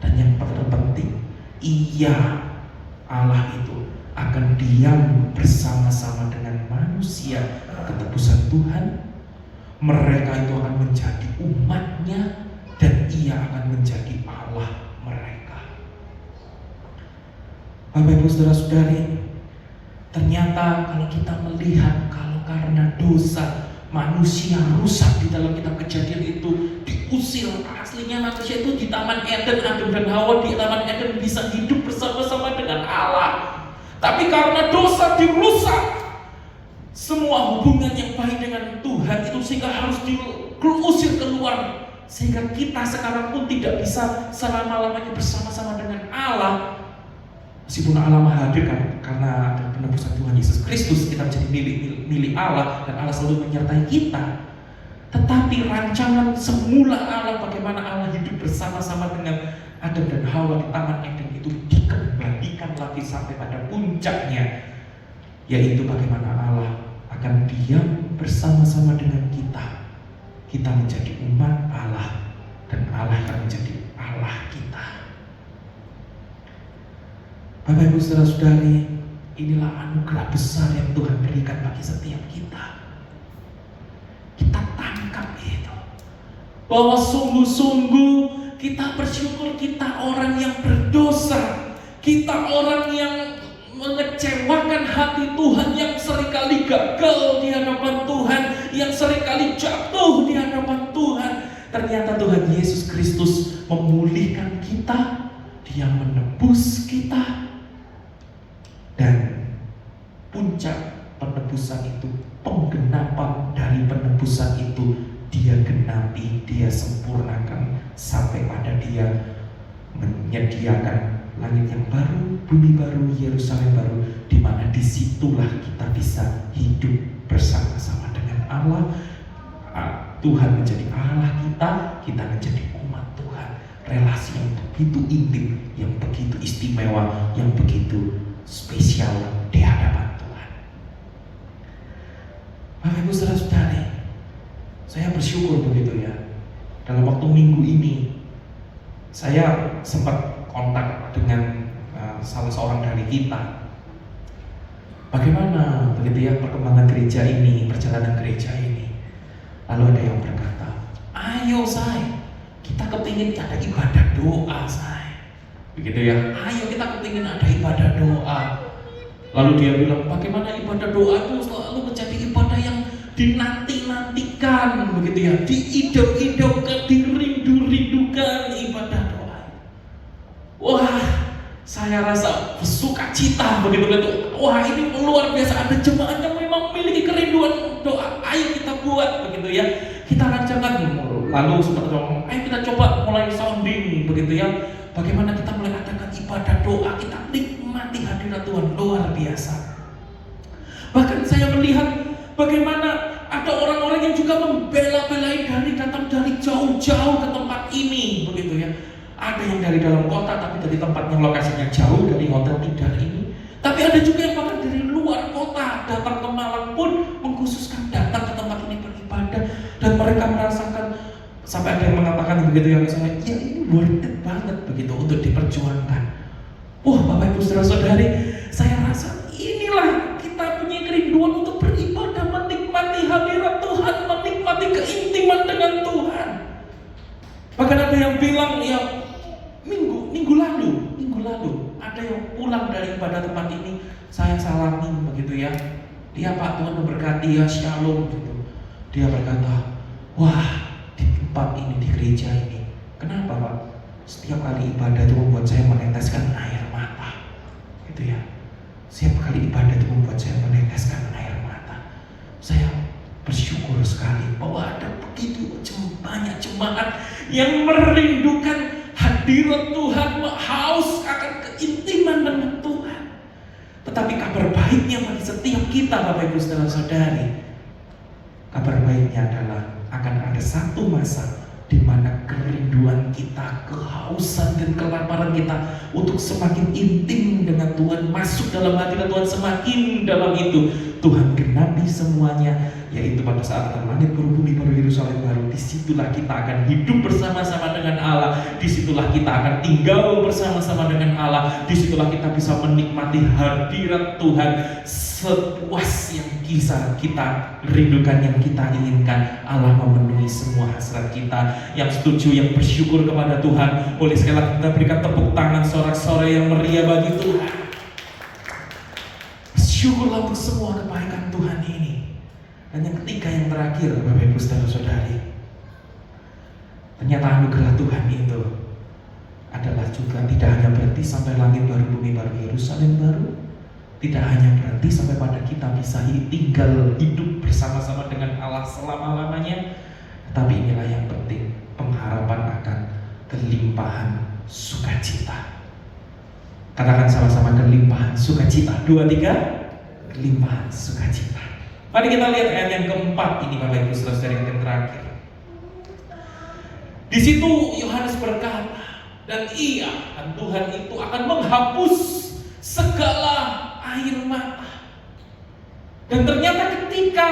dan yang terpenting, Ia, Allah itu akan diam bersama-sama dengan manusia ketebusan Tuhan. Mereka itu akan menjadi umatnya, dan Ia akan menjadi Allah mereka. Bapak Ibu Saudara-saudari, ternyata kalau kita melihat, kalau karena dosa manusia rusak di dalam kitab Kejadian itu diusir. Aslinya manusia itu di Taman Eden, Adam dan Hawa di Taman Eden bisa hidup bersama-sama dengan Allah. Tapi karena dosa dirusak semua hubungan yang baik dengan Tuhan itu, sehingga harus diusir keluar. Sehingga kita sekarang pun tidak bisa selama-lamanya bersama-sama dengan Allah. Meskipun Allah menghadirkan karena ada penebusan Tuhan Yesus Kristus, kita menjadi milik Allah dan Allah selalu menyertai kita. Tetapi rancangan semula Allah, bagaimana Allah hidup bersama-sama dengan Adam dan Hawa di Taman Eden itu, dikembalikan lagi sampai pada puncaknya, yaitu bagaimana Allah akan diam bersama-sama dengan kita. Kita menjadi umat Allah dan Allah akan menjadi Allah kita. Bapak Ibu Saudara-saudari, inilah anugerah besar yang Tuhan berikan bagi setiap kita. Kita tangkap itu, bahwa sungguh-sungguh kita bersyukur kita orang yang berdosa, kita orang yang mengecewakan hati Tuhan, yang seringkali gagal di hadapan Tuhan, yang seringkali jatuh di hadapan Tuhan. Ternyata Tuhan Yesus Kristus memulihkan kita, Dia menebus kita. Dan puncak penebusan itu, penggenapan dari penebusan itu, Dia genapi, Dia sempurnakan sampai pada Dia menyediakan langit yang baru, bumi baru, Yerusalem baru, di mana disitulah kita bisa hidup bersama-sama dengan Allah. Tuhan menjadi Allah kita, kita menjadi umat Tuhan. Relasi yang begitu intim, yang begitu istimewa, yang begitu spesial di hadapan Tuhan. Bapak Ibu Saudara-saudari, saya bersyukur begitu ya. Dalam waktu minggu ini, saya sempat kontak dengan salah seorang dari kita. Bagaimana begitu ya perkembangan gereja ini, perjalanan gereja ini. Lalu ada yang berkata, ayo say, kita kepingin ada ibadah doa say. Begitu ya, ayo kita kepingin ada ibadah doa. Lalu dia bilang, bagaimana ibadah doa itu selalu menjadi ibadah yang dinanti-nantikan, begitu ya, diidam-idamkan, dirindu-rindukan ibadah doa. Wah, saya rasa bersuka cita begitu. Wah, ini luar biasa, ada jemaat yang memang memiliki kerinduan doa. Ayo kita buat begitu ya. Kita rancangan. Lalu sempat ngomong, ayo kita coba mulai sounding begitu ya. Bagaimana kita mulai adakan ibadah doa, kita nikmati hadirat Tuhan luar biasa. Bahkan saya melihat bagaimana ada orang-orang yang juga membela-belain datang dari jauh-jauh ke tempat ini begitu ya. Ada yang dari dalam kota tapi dari tempat yang lokasinya jauh dari hotel Tidar ini. Tapi ada juga yang bahkan dari luar kota datang ke Malang pun mengkhususkan datang ke tempat ini beribadah, dan mereka merasakan, sampai ada yang mengatakan begitu yang saya, ya ini worth it banget begitu untuk diperjuangkan. Bapak Ibu saudara-saudari, saya rasa inilah kita punya kerinduan untuk beribadah, menikmati hadirat Tuhan, menikmati keintiman dengan Tuhan. Bahkan ada yang bilang, ya minggu lalu ada yang pulang dari ibadah tempat ini, saya salamin begitu ya. Dia, Pak, Tuhan memberkati ya, shalom gitu. Dia berkata, wah, di tempat ini, di gereja ini, kenapa Pak? Setiap kali ibadah itu membuat saya meneteskan air mata, gitu ya. Setiap kali ibadah itu membuat saya meneteskan air mata. Saya bersyukur sekali bahwa ada begitu banyak jemaat yang merindukan hadirat Tuhan, haus akan keintiman dengan Tuhan. Tetapi kabar baiknya bagi setiap kita, Bapak Ibu saudara-saudari, kabar baiknya adalah akan ada satu masa di mana kerinduan kita, kehausan dan kelaparan kita untuk semakin intim dengan Tuhan, masuk dalam hadirat Tuhan, semakin dalam itu Tuhan genapi semuanya, yaitu pada saat langit baru, bumi baru, Yerusalem baru. Disitulah kita akan hidup bersama-sama dengan Allah. Disitulah kita akan tinggal bersama-sama dengan Allah. Disitulah kita bisa menikmati hadirat Tuhan sepuas yang bisa kita rindukan, yang kita inginkan. Allah memenuhi semua hasrat kita. Yang setuju, yang bersyukur kepada Tuhan, boleh sekali lagi kita berikan tepuk tangan sorak-sorai yang meriah bagi Tuhan. Syukurlah untuk semua kebaikan Tuhan ini. Dan yang ketiga, yang terakhir, Bapak Ibu saudara-saudari, ternyata anugerah Tuhan itu adalah juga tidak hanya berhenti sampai langit baru, bumi baru, Yerusalem baru. Tidak hanya berhenti sampai pada kita bisa tinggal hidup bersama-sama dengan Allah selama-lamanya. Tapi inilah yang penting, pengharapan akan kelimpahan sukacita. Katakan sama-sama, kelimpahan sukacita. 2, 3, kelimpahan sukacita. Mari kita lihat ayat yang keempat ini, Bapak Ibu saudara-saudari, yang terakhir. Di situ Yohanes berkata, dan Tuhan itu akan menghapus segala air mata. Dan ternyata ketika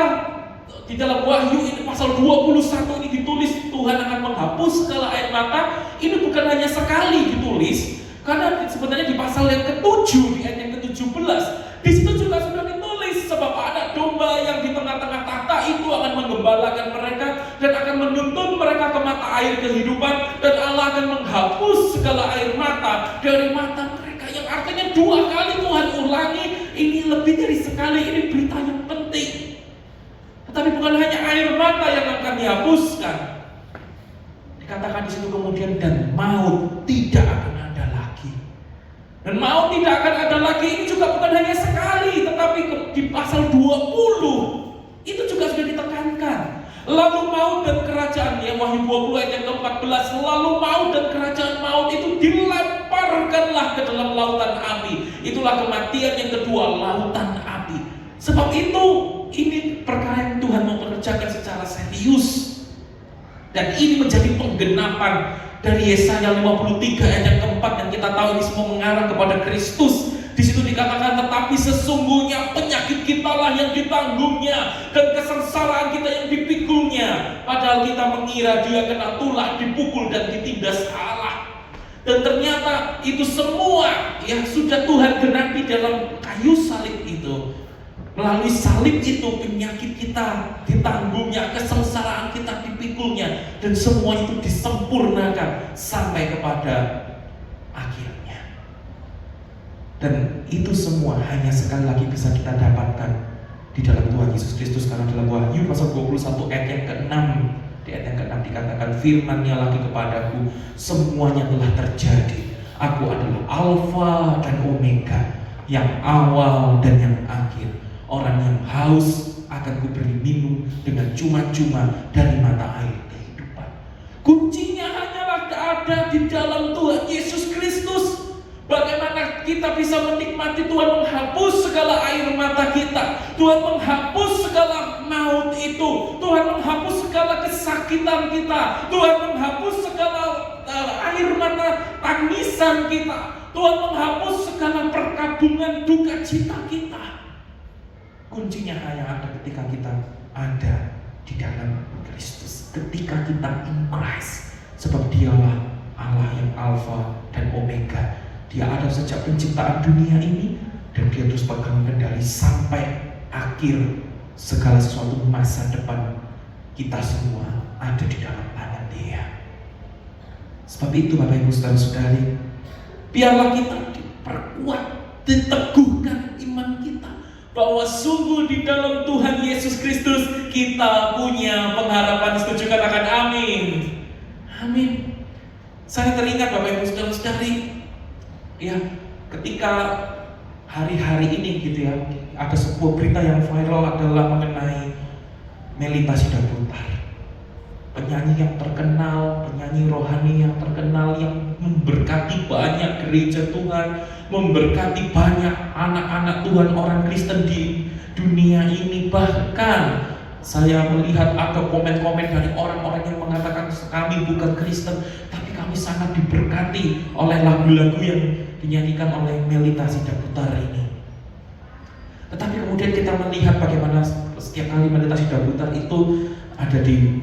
di dalam Wahyu ini pasal 21 ini ditulis Tuhan akan menghapus segala air mata, ini bukan hanya sekali ditulis, karena sebenarnya di pasal yang ke-7, di ayat yang ke-17, di situ juga sudah ditulis, sebab ada domba yang di tengah-tengah tahta itu akan menggembalakan mereka dan akan menuntun mereka ke mata air kehidupan, dan Allah akan menghapus segala air mata dari mata mereka. Yang artinya 2 kali Tuhan ulangi, ini lebih dari sekali, ini berita yang penting. Tetapi bukan hanya air mata yang akan dihapuskan. Dikatakan di situ kemudian, dan maut tidak akan ada lagi. Dan maut tidak akan ada lagi ini juga bukan hanya sekali, tetapi di pasal 20 itu juga sudah ditekankan. Lalu maut dan kerajaan, yang Wahyu 20 ayat yang ke-14, lalu maut dan kerajaan maut itu dilemparkanlah ke dalam lautan api. Itulah kematian yang kedua, lautan api. Sebab itu ini perkara yang Tuhan mau mengerjakan secara serius. Dan ini menjadi penggenapan dari Yesaya 53 ayat yang keempat, yang kita tahu ini semua mengarah kepada Kristus. Di situ dikatakan, tetapi sesungguhnya penyakit kita lah yang ditanggungnya dan kesengsaraan kita yang dipikulnya. Padahal kita mengira dia kena tulah, dipukul dan ditindas Allah. Dan ternyata itu semua yang sudah Tuhan genapi dalam kayu salib itu. Melalui salib itu penyakit kita ditanggungnya, kesengsaraan kita dipikulnya, dan semua itu disempurnakan sampai kepada akhirnya. Dan itu semua hanya sekali lagi bisa kita dapatkan di dalam Tuhan Yesus Kristus. Karena dalam Wahyu pasal 21 ayat yang ke-6, di ayat yang ke-6 dikatakan, firman-Nya lagi kepadaku, semuanya telah terjadi. Aku adalah Alfa dan Omega, yang awal dan yang akhir. Orang yang haus akan kuberi minum dengan cuma-cuma dari mata air kehidupan. Kuncinya hanyalah ada di dalam Tuhan Yesus Kristus. Bagaimana kita bisa menikmati Tuhan menghapus segala air mata kita, Tuhan menghapus segala maut itu, Tuhan menghapus segala kesakitan kita, Tuhan menghapus segala air mata tangisan kita, Tuhan menghapus segala perkabungan duka cita kita. Kuncinya hanya ada ketika kita ada di dalam Kristus, ketika kita in Christ. Sebab dialah Allah yang Alfa dan Omega, Dia ada sejak penciptaan dunia ini, dan dia terus pegang kendali sampai akhir segala sesuatu masa depan kita semua ada di dalam tangan Dia. Sebab itu Bapak Ibu Saudara-saudari, biarlah kita diperkuat, diteguhkan iman kita, bahwa sungguh di dalam Tuhan Yesus Kristus kita punya pengharapan. Setuju katakan amin. Amin. Saya teringat Bapak Ibu Saudara-saudari, ya, ketika hari-hari ini gitu ya, ada sebuah berita yang viral adalah mengenai Melita Sidaputar, penyanyi yang terkenal, penyanyi rohani yang terkenal, yang memberkati banyak gereja Tuhan, memberkati banyak anak-anak Tuhan, orang Kristen di dunia ini. Bahkan saya melihat ada komen-komen dari orang-orang yang mengatakan kami bukan Kristen, tapi kami sangat diberkati oleh lagu-lagu yang dinyanyikan oleh Melita Sidaputar ini. Tetapi kemudian kita melihat bagaimana setiap kali Melita Sidaputar itu ada di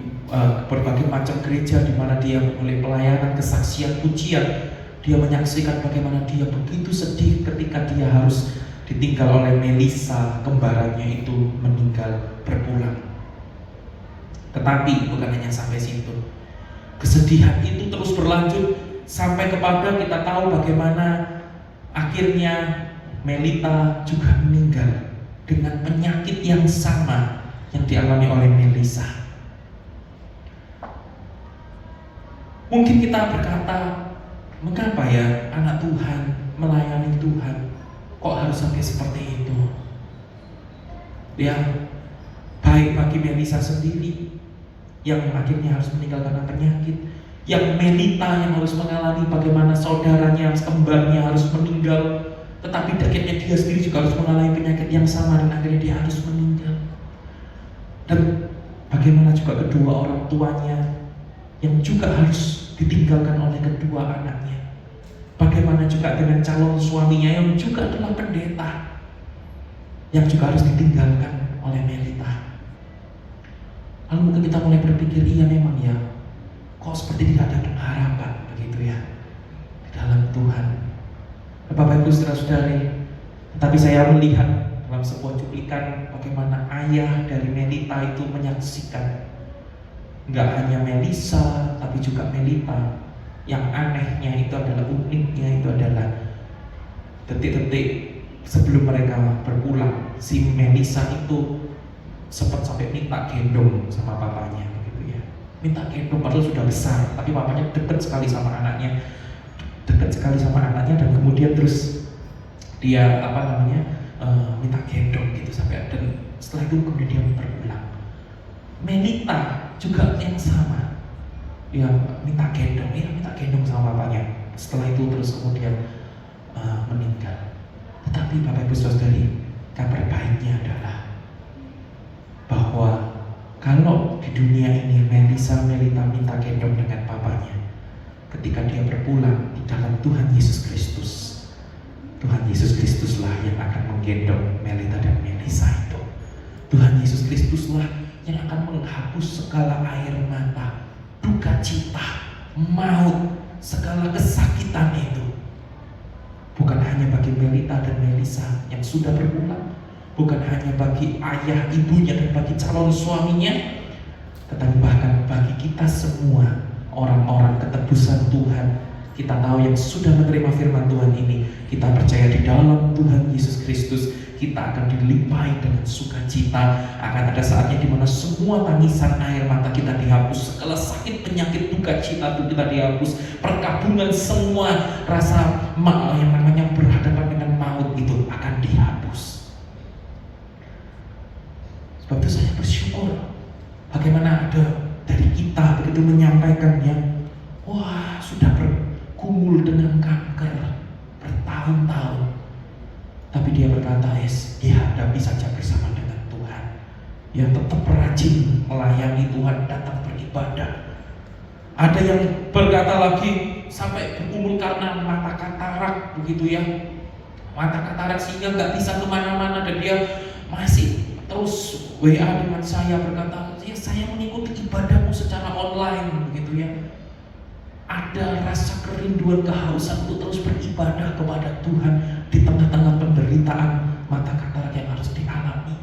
berbagai macam gereja di mana dia oleh pelayanan, kesaksian, pujian, dia menyaksikan bagaimana dia begitu sedih ketika dia harus ditinggal oleh Melisa, kembarannya itu meninggal berpulang. Tetapi bukan hanya sampai situ, kesedihan itu terus berlanjut sampai kepada kita tahu bagaimana akhirnya Melita juga meninggal dengan penyakit yang sama yang dialami oleh Melisa. Mungkin kita berkata, mengapa ya anak Tuhan melayani Tuhan kok harus sampai seperti itu? Ya, baik bagi Melisa sendiri yang akhirnya harus meninggal karena penyakit, yang Melita yang harus mengalami bagaimana saudaranya, kembarnya harus meninggal, tetapi akhirnya dia sendiri juga harus mengalami penyakit yang sama dan akhirnya dia harus meninggal. Dan bagaimana juga kedua orang tuanya yang juga harus ditinggalkan oleh kedua anaknya. Bagaimana juga dengan calon suaminya yang juga adalah pendeta, yang juga harus ditinggalkan oleh Melita. Lalu mungkin kita mulai berpikir, iya memang ya, kok seperti tidak ada harapan begitu ya di dalam Tuhan. Bapak Ibu Saudara-saudari, tetapi saya melihat dalam sebuah cuplikan bagaimana ayah dari Melita itu menyaksikan, nggak hanya Melisa tapi juga Melita. Yang anehnya itu adalah, uniknya itu adalah detik-detik sebelum mereka berpulang, si Melisa itu sempat sampai minta gendong sama papanya begitu ya. Minta gendong padahal sudah besar, tapi papanya dekat sekali sama anaknya. Dan kemudian terus dia minta gendong gitu sampai, dan setelah itu kemudian dia berpulang. Melita juga yang sama, ya minta gendong sama papanya. Setelah itu terus kemudian meninggal. Tetapi Bapak Ibu Saudari, kabar baiknya adalah bahwa kalau di dunia ini Melita minta gendong dengan papanya, ketika dia berpulang di dalam Tuhan Yesus Kristus, Tuhan Yesus Kristuslah yang akan menggendong Melita dan Melisa itu. Tuhan Yesus Kristuslah yang akan menghapus segala air mata, duka cita, maut, segala kesakitan itu. Bukan hanya bagi Melita dan Melisa yang sudah berpulang, bukan hanya bagi ayah ibunya dan bagi calon suaminya, tetapi bahkan bagi kita semua, orang-orang ketebusan Tuhan. Kita tahu yang sudah menerima firman Tuhan ini, kita percaya di dalam Tuhan Yesus Kristus, kita akan dilimpahi dengan sukacita. Akan ada saatnya di mana semua tangisan air mata kita dihapus, segala sakit penyakit duka cita itu kita dihapus, perkabungan semua rasa yang namanya berhadapan dengan maut itu akan dihapus. Sebab itu saya bersyukur bagaimana ada dari kita begitu menyampaikannya. Wah, sudah bergumul dengan kanker bertahun-tahun, tapi dia berkata, dihadapi saja bersama dengan Tuhan. Ya, tetap rajin melayani Tuhan, datang beribadah. Ada yang berkata lagi sampai bergumul karena mata katarak begitu ya, mata katarak sehingga nggak bisa kemana-mana, dan dia masih terus WA dengan saya berkata, ya saya mengikuti ibadahmu secara online begitu ya. ada rasa kerinduan, kehausan untuk terus beribadah kepada Tuhan di tengah-tengah penderitaan mata katarak yang harus dialami.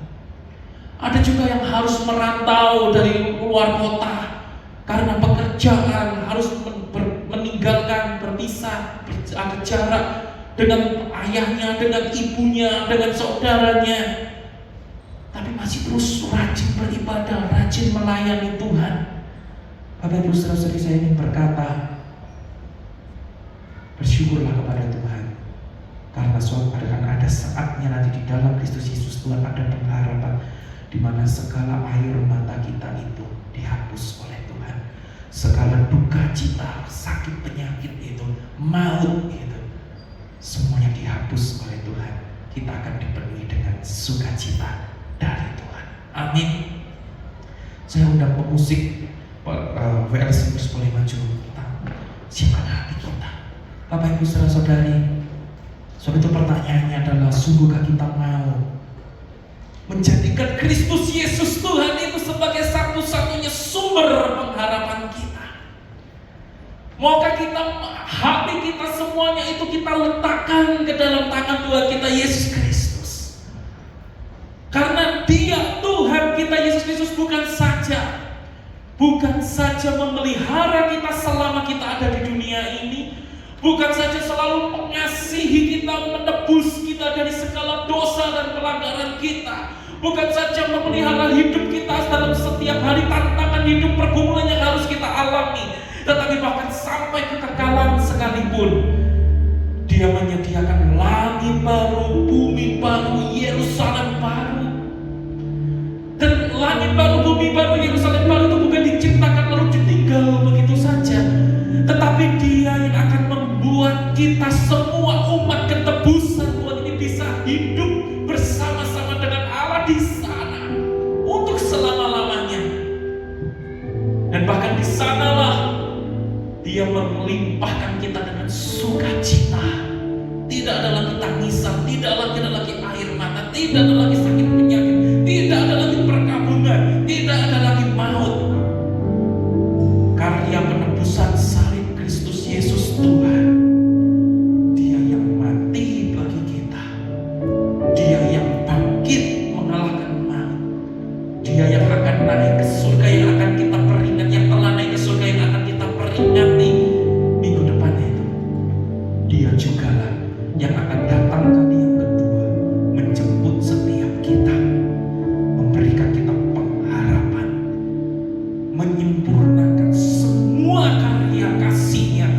Ada juga yang harus merantau dari luar kota karena pekerjaan, harus meninggalkan, berpisah, ada jarak dengan ayahnya, dengan ibunya, dengan saudaranya, tapi masih terus rajin beribadah, rajin melayani Tuhan. Bapak Ibu saudara-saudari, saya ingin berkata, bersyukurlah kepada Tuhan, karena akan ada saatnya nanti di dalam Kristus Yesus Tuhan ada pengharapan di mana segala air mata kita itu dihapus oleh Tuhan. Segala duka cita, sakit, penyakit itu, maut itu, semuanya dihapus oleh Tuhan. Kita akan dipenuhi dengan sukacita dari Tuhan. Amin. Saya undang pemusik WL Singers boleh maju. Siapkan hati kita. Bapak Ibu saudara-saudari, sebab itu pertanyaannya adalah, sungguhkah kita mau menjadikan Kristus Yesus Tuhan itu sebagai satu-satunya sumber pengharapan kita? Maukah kita, hati kita semuanya itu kita letakkan ke dalam tangan Tuhan kita Yesus Kristus? Karena Dia Tuhan kita Yesus Kristus bukan saja memelihara kita selama kita ada di dunia ini, bukan saja selalu mengasihi kita, menebus kita dari segala dosa dan pelanggaran kita, bukan saja memelihara hidup kita dalam setiap hari tantangan hidup, pergumulan yang harus kita alami, tetapi bahkan sampai kekekalan sekalipun Dia menyediakan langit baru, bumi baru, Yerusalem baru. Dan langit baru, bumi baru, Yerusalem baru itu bukan diciptakan lalu ditinggal begitu saja, tetapi Dia yang akan membuat kita semua umat ketebusan Tuhan ini bisa hidup bersama-sama dengan Allah di sana untuk selama-lamanya. Dan bahkan di sanalah Dia melimpahkan kita dengan sukacita. Tidak ada lagi tangisan, tidak lagi air mata, tidak ada lagi sakit penyakit, tidak ada lagi perkabungan, tidak ada lagi maut. Karya penebusan salib Kristus Yesus Tuhan, Dia yang mati bagi kita, Dia yang bangkit mengalahkan maut, Dia yang akan naik ke surga, yang akan kita peringat, yang telah naik ke surga, yang akan kita peringati minggu depannya itu. Dia jugalah yang akan datang kali yang kedua, menjemput setiap kita, memberikan kita pengharapan, menyempurnakan semua karya kasih-Nya,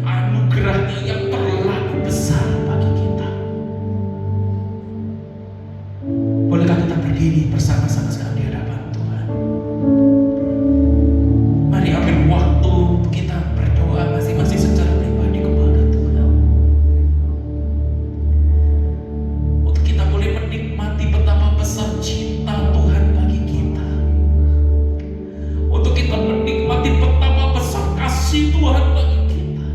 anugerah-Nya yang terlalu besar bagi kita. Bolehkah kita berdiri bersama-sama sekarang di hadapan Tuhan? Mari ambil waktu untuk kita berdoa masing-masing secara pribadi kepada Tuhan. Untuk kita boleh menikmati betapa besar cinta Tuhan bagi kita. Untuk kita menikmati betapa besar kasih Tuhan bagi kita.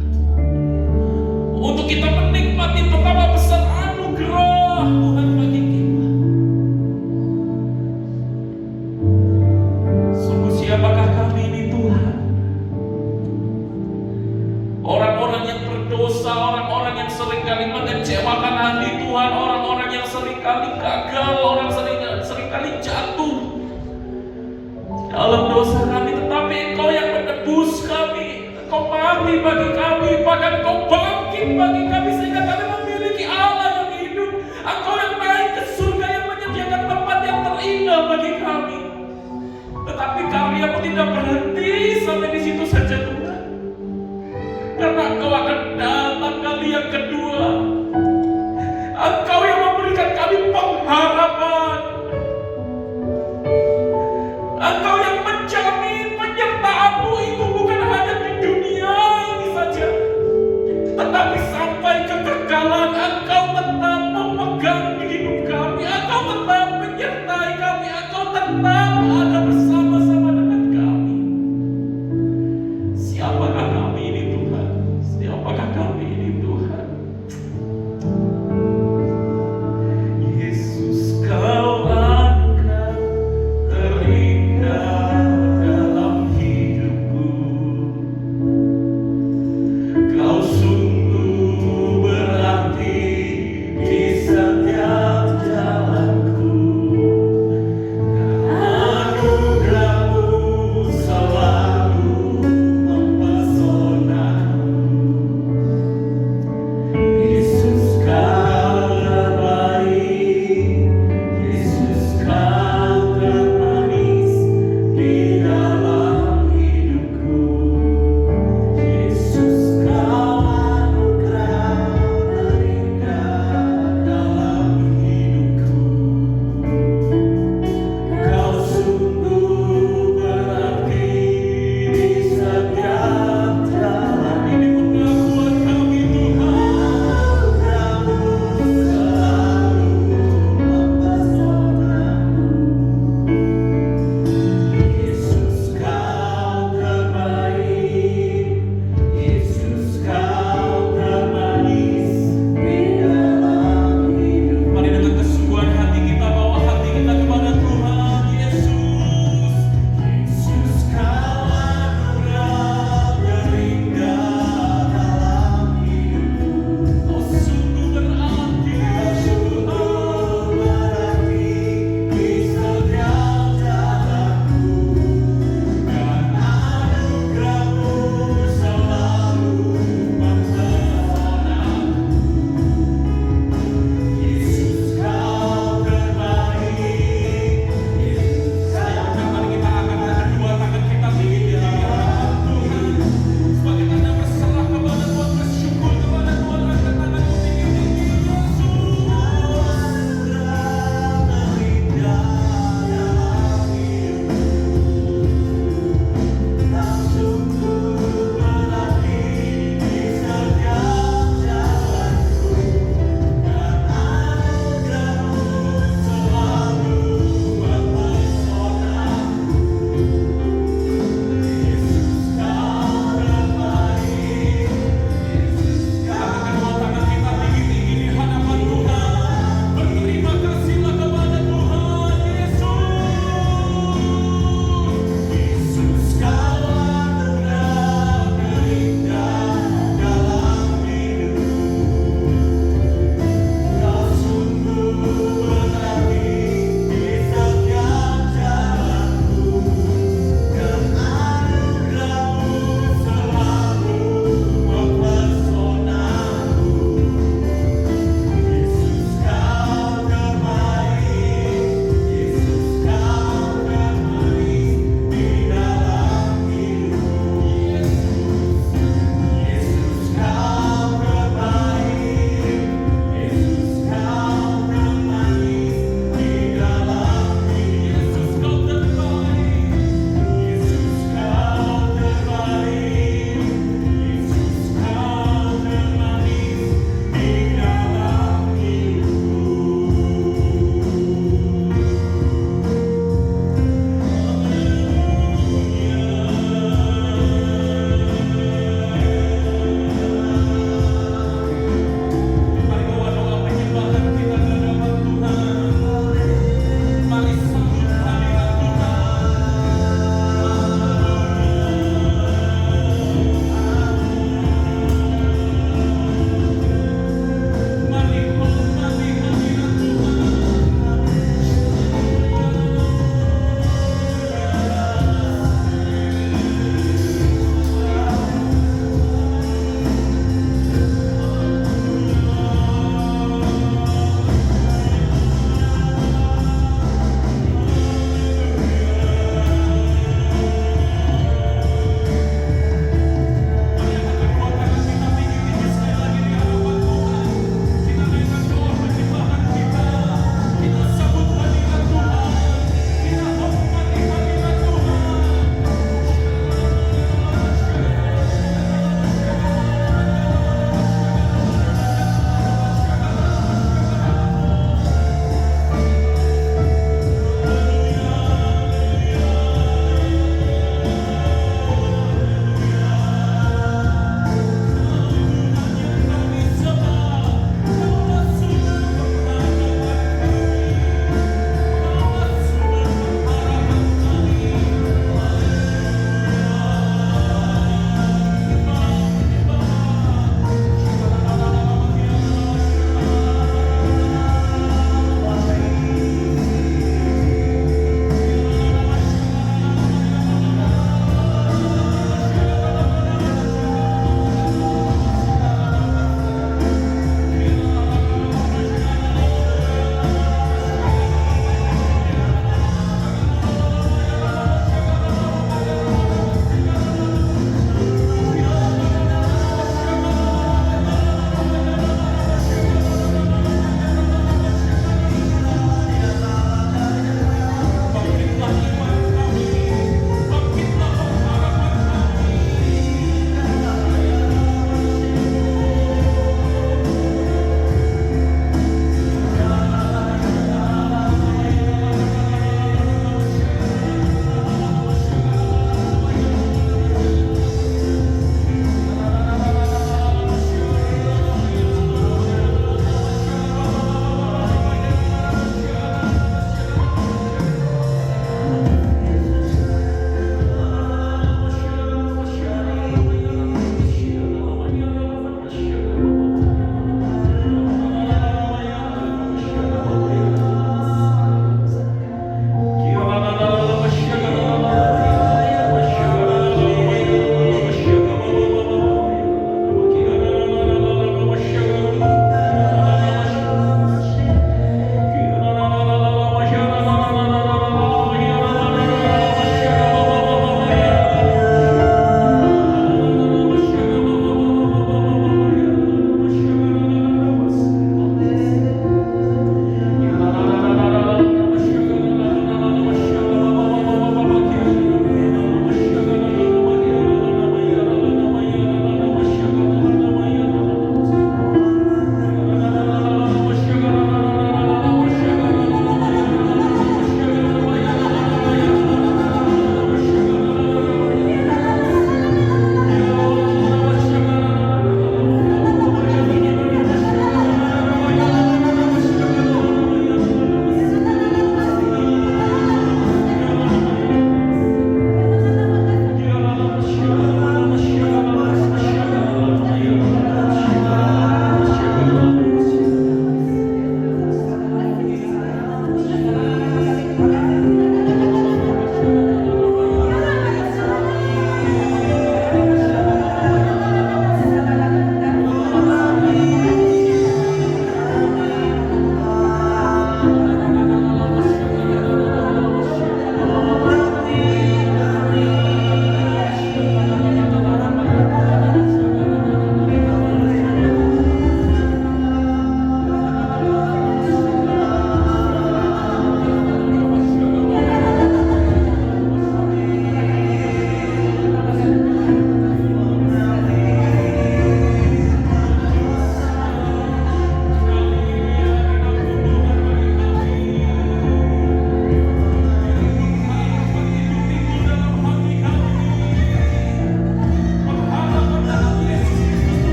Untuk kita menikmati betapa besar anugerah Tuhan bagi kita. Sungguh siapakah kami ini Tuhan? Orang-orang yang berdosa, orang-orang yang seringkali mengecewakan hati Tuhan, orang-orang yang seringkali gagal, orang seringkali jatuh dalam dosa kami, tetapi Engkau yang menebus kami, Engkau mati bagi kami, bahkan Engkau bangkit bagi kami sehingga kami memiliki Allah yang hidup. Engkau yang naik ke surga, yang menyediakan tempat yang terindah bagi kami. Tetapi karya-Mu tidak berhenti sampai di situ saja Tuhan, karena Engkau akan datang kali yang kedua. Engkau yang memberikan kami pengharapan, Engkau yang menjamin penyertaan-Mu itu bukan hanya di dunia ini saja, tetapi sampai kekekalan. Engkau tetap memegang hidup kami, Engkau tetap menyertai kami, Engkau tetap ada bersama-sama dengan kami. Siapakah kami ini Tuhan? Siapakah kami ini Tuhan? Yesus, Kau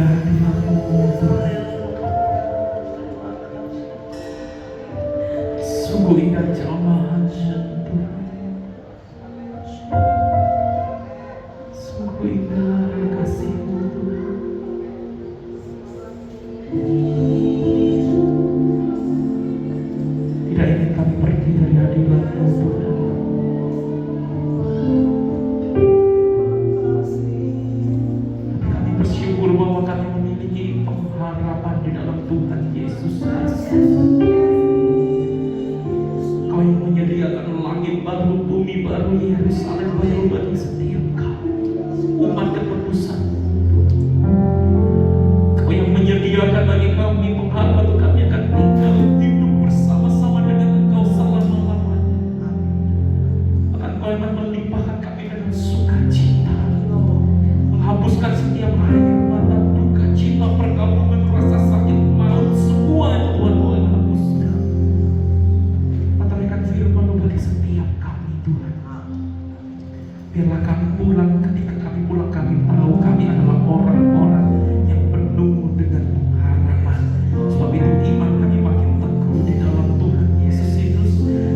hadirat-Mu Tuhan. Sungguh indah jamahan Tuhan. Sungguh indah kasih-Mu Tuhan. Tidak ingin kami pergi dari hadirat-Mu Tuhan. Tapi kami bersyukur bahwa kami memiliki pengharapan di dalam Tuhan Yesus Kristus. Kau yang menyediakan langit baru, bumi baru, Yerusalem baru bagi setiap kami, umat kepedusan. Kau yang menyediakan bagi kami pengharapan, kami akan tinggal hidup bersama-sama dengan Engkau selama-lamanya. Akan Kau yang melimpahkan kami dengan sukacita, menghapuskan setiap air mata, duka cita, pergumulan, rasa sakit, maut, semua itu Tuhan Kau yang hapuskan. Meteraikan firman-Mu bagi setiap kami Tuhan. Biarlah kami pulang, ketika kami pulang kami tahu kami adalah orang-orang yang penuh dengan pengharapan. Sebab itu iman kami makin teguh di dalam Tuhan Yesus Kristus,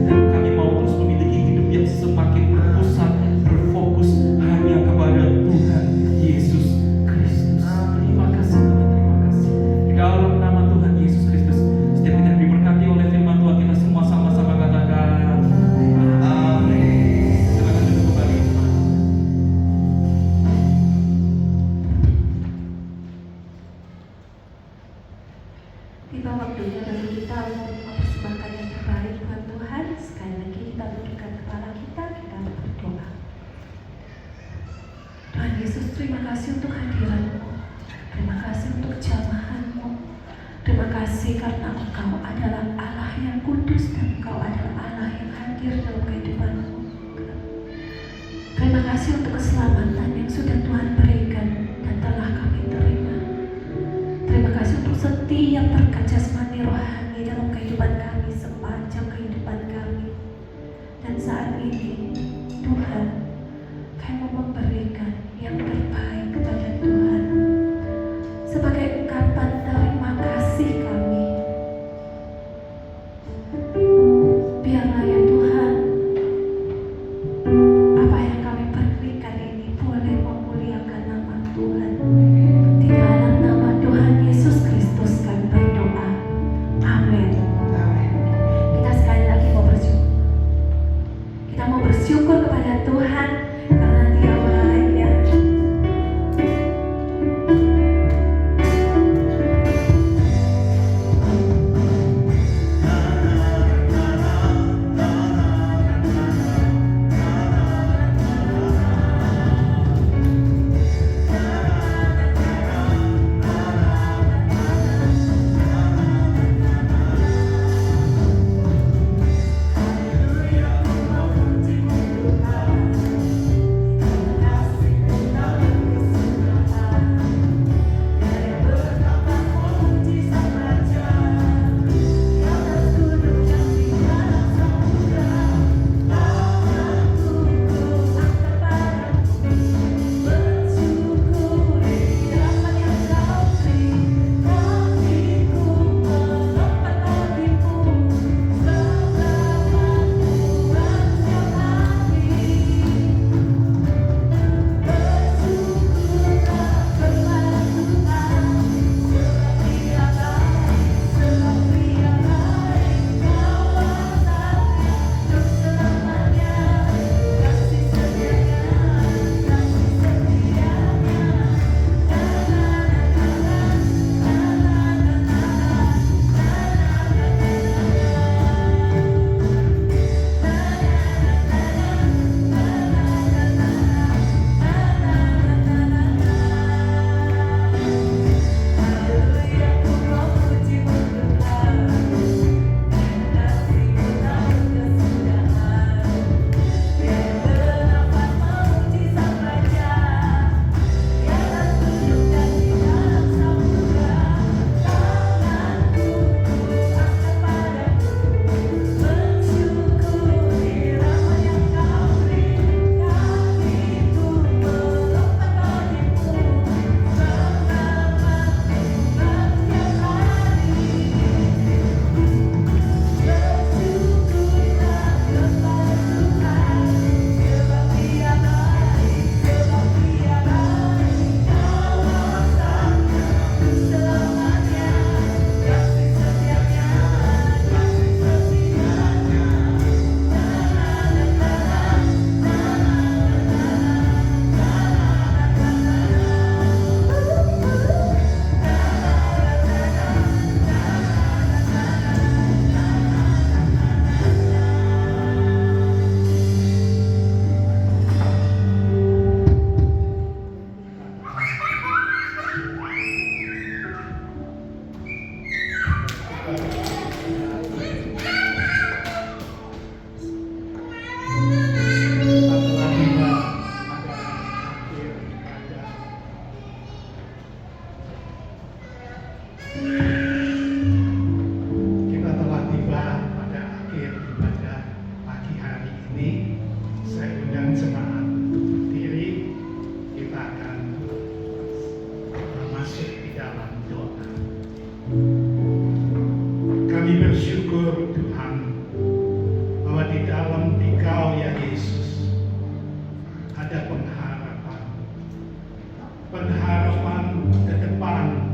dan kami mau terus memiliki hidup yang semakin berpusat, berfokus hanya kepada Tuhan Yesus Kristus. Terima kasih Tuhan, terima kasih. Di dalam nama Tuhan Yesus Kristus, setiap kita diberkati oleh firman Tuhan, kita semua sama-sama katakan amin. Silakan duduk kembali. Tiba waktunya bagi kita untuk mempersembahkan yang terbaik buat Tuhan. Sekali lagi kita tundukkan kepala kita berdoa. Tuhan Yesus, terima kasih untuk hadirat-Mu. Terima kasih untuk jamahan-Mu. Terima kasih karena Engkau adalah Allah yang kudus dan Engkau adalah Allah yang hadir dalam kehidupan-Mu. Terima kasih untuk keselamatan yang sudah Tuhan berikan dan telah kami terima. Terima kasih untuk setiap berkat jasmani rohani dalam kehidupan kami sepanjang kehidupan kami. Dan saat ini Tuhan, kami mau memberikan yang terbaik kepada Tuhan sebagai ungkapan terima kasih kami. Biarlah ya Tuhan, apa yang kami berikan ini boleh memuliakan nama Tuhan. Di dalam nama Tuhan Yesus Kristus kami berdoa. Amin. Kita sekali lagi mau bersyukur. Kita mau bersyukur kepada Tuhan karena Dia baik ya. Kita telah tiba pada akhir ibadah pagi hari ini. Saya undang jemaat berdiri. Kita akan masuk di dalam doa. Kami bersyukur Tuhan bahwa di dalam Dikau ya Yesus ada pengharapan. Pengharapan ke depan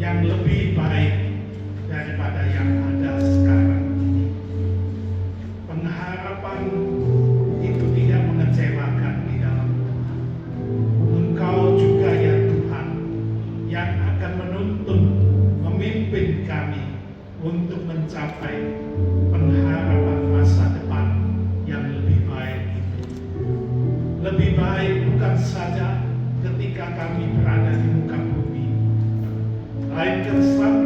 yang lebih baik daripada yang ada sekarang ini. Pengharapan itu tidak mengecewakan di dalam Tuhan. Engkau juga ya Tuhan yang akan menuntun, memimpin kami untuk mencapai pengharapan masa depan yang lebih baik itu. Lebih baik bukan saja ketika kami berada di muka bumi, melainkan sampai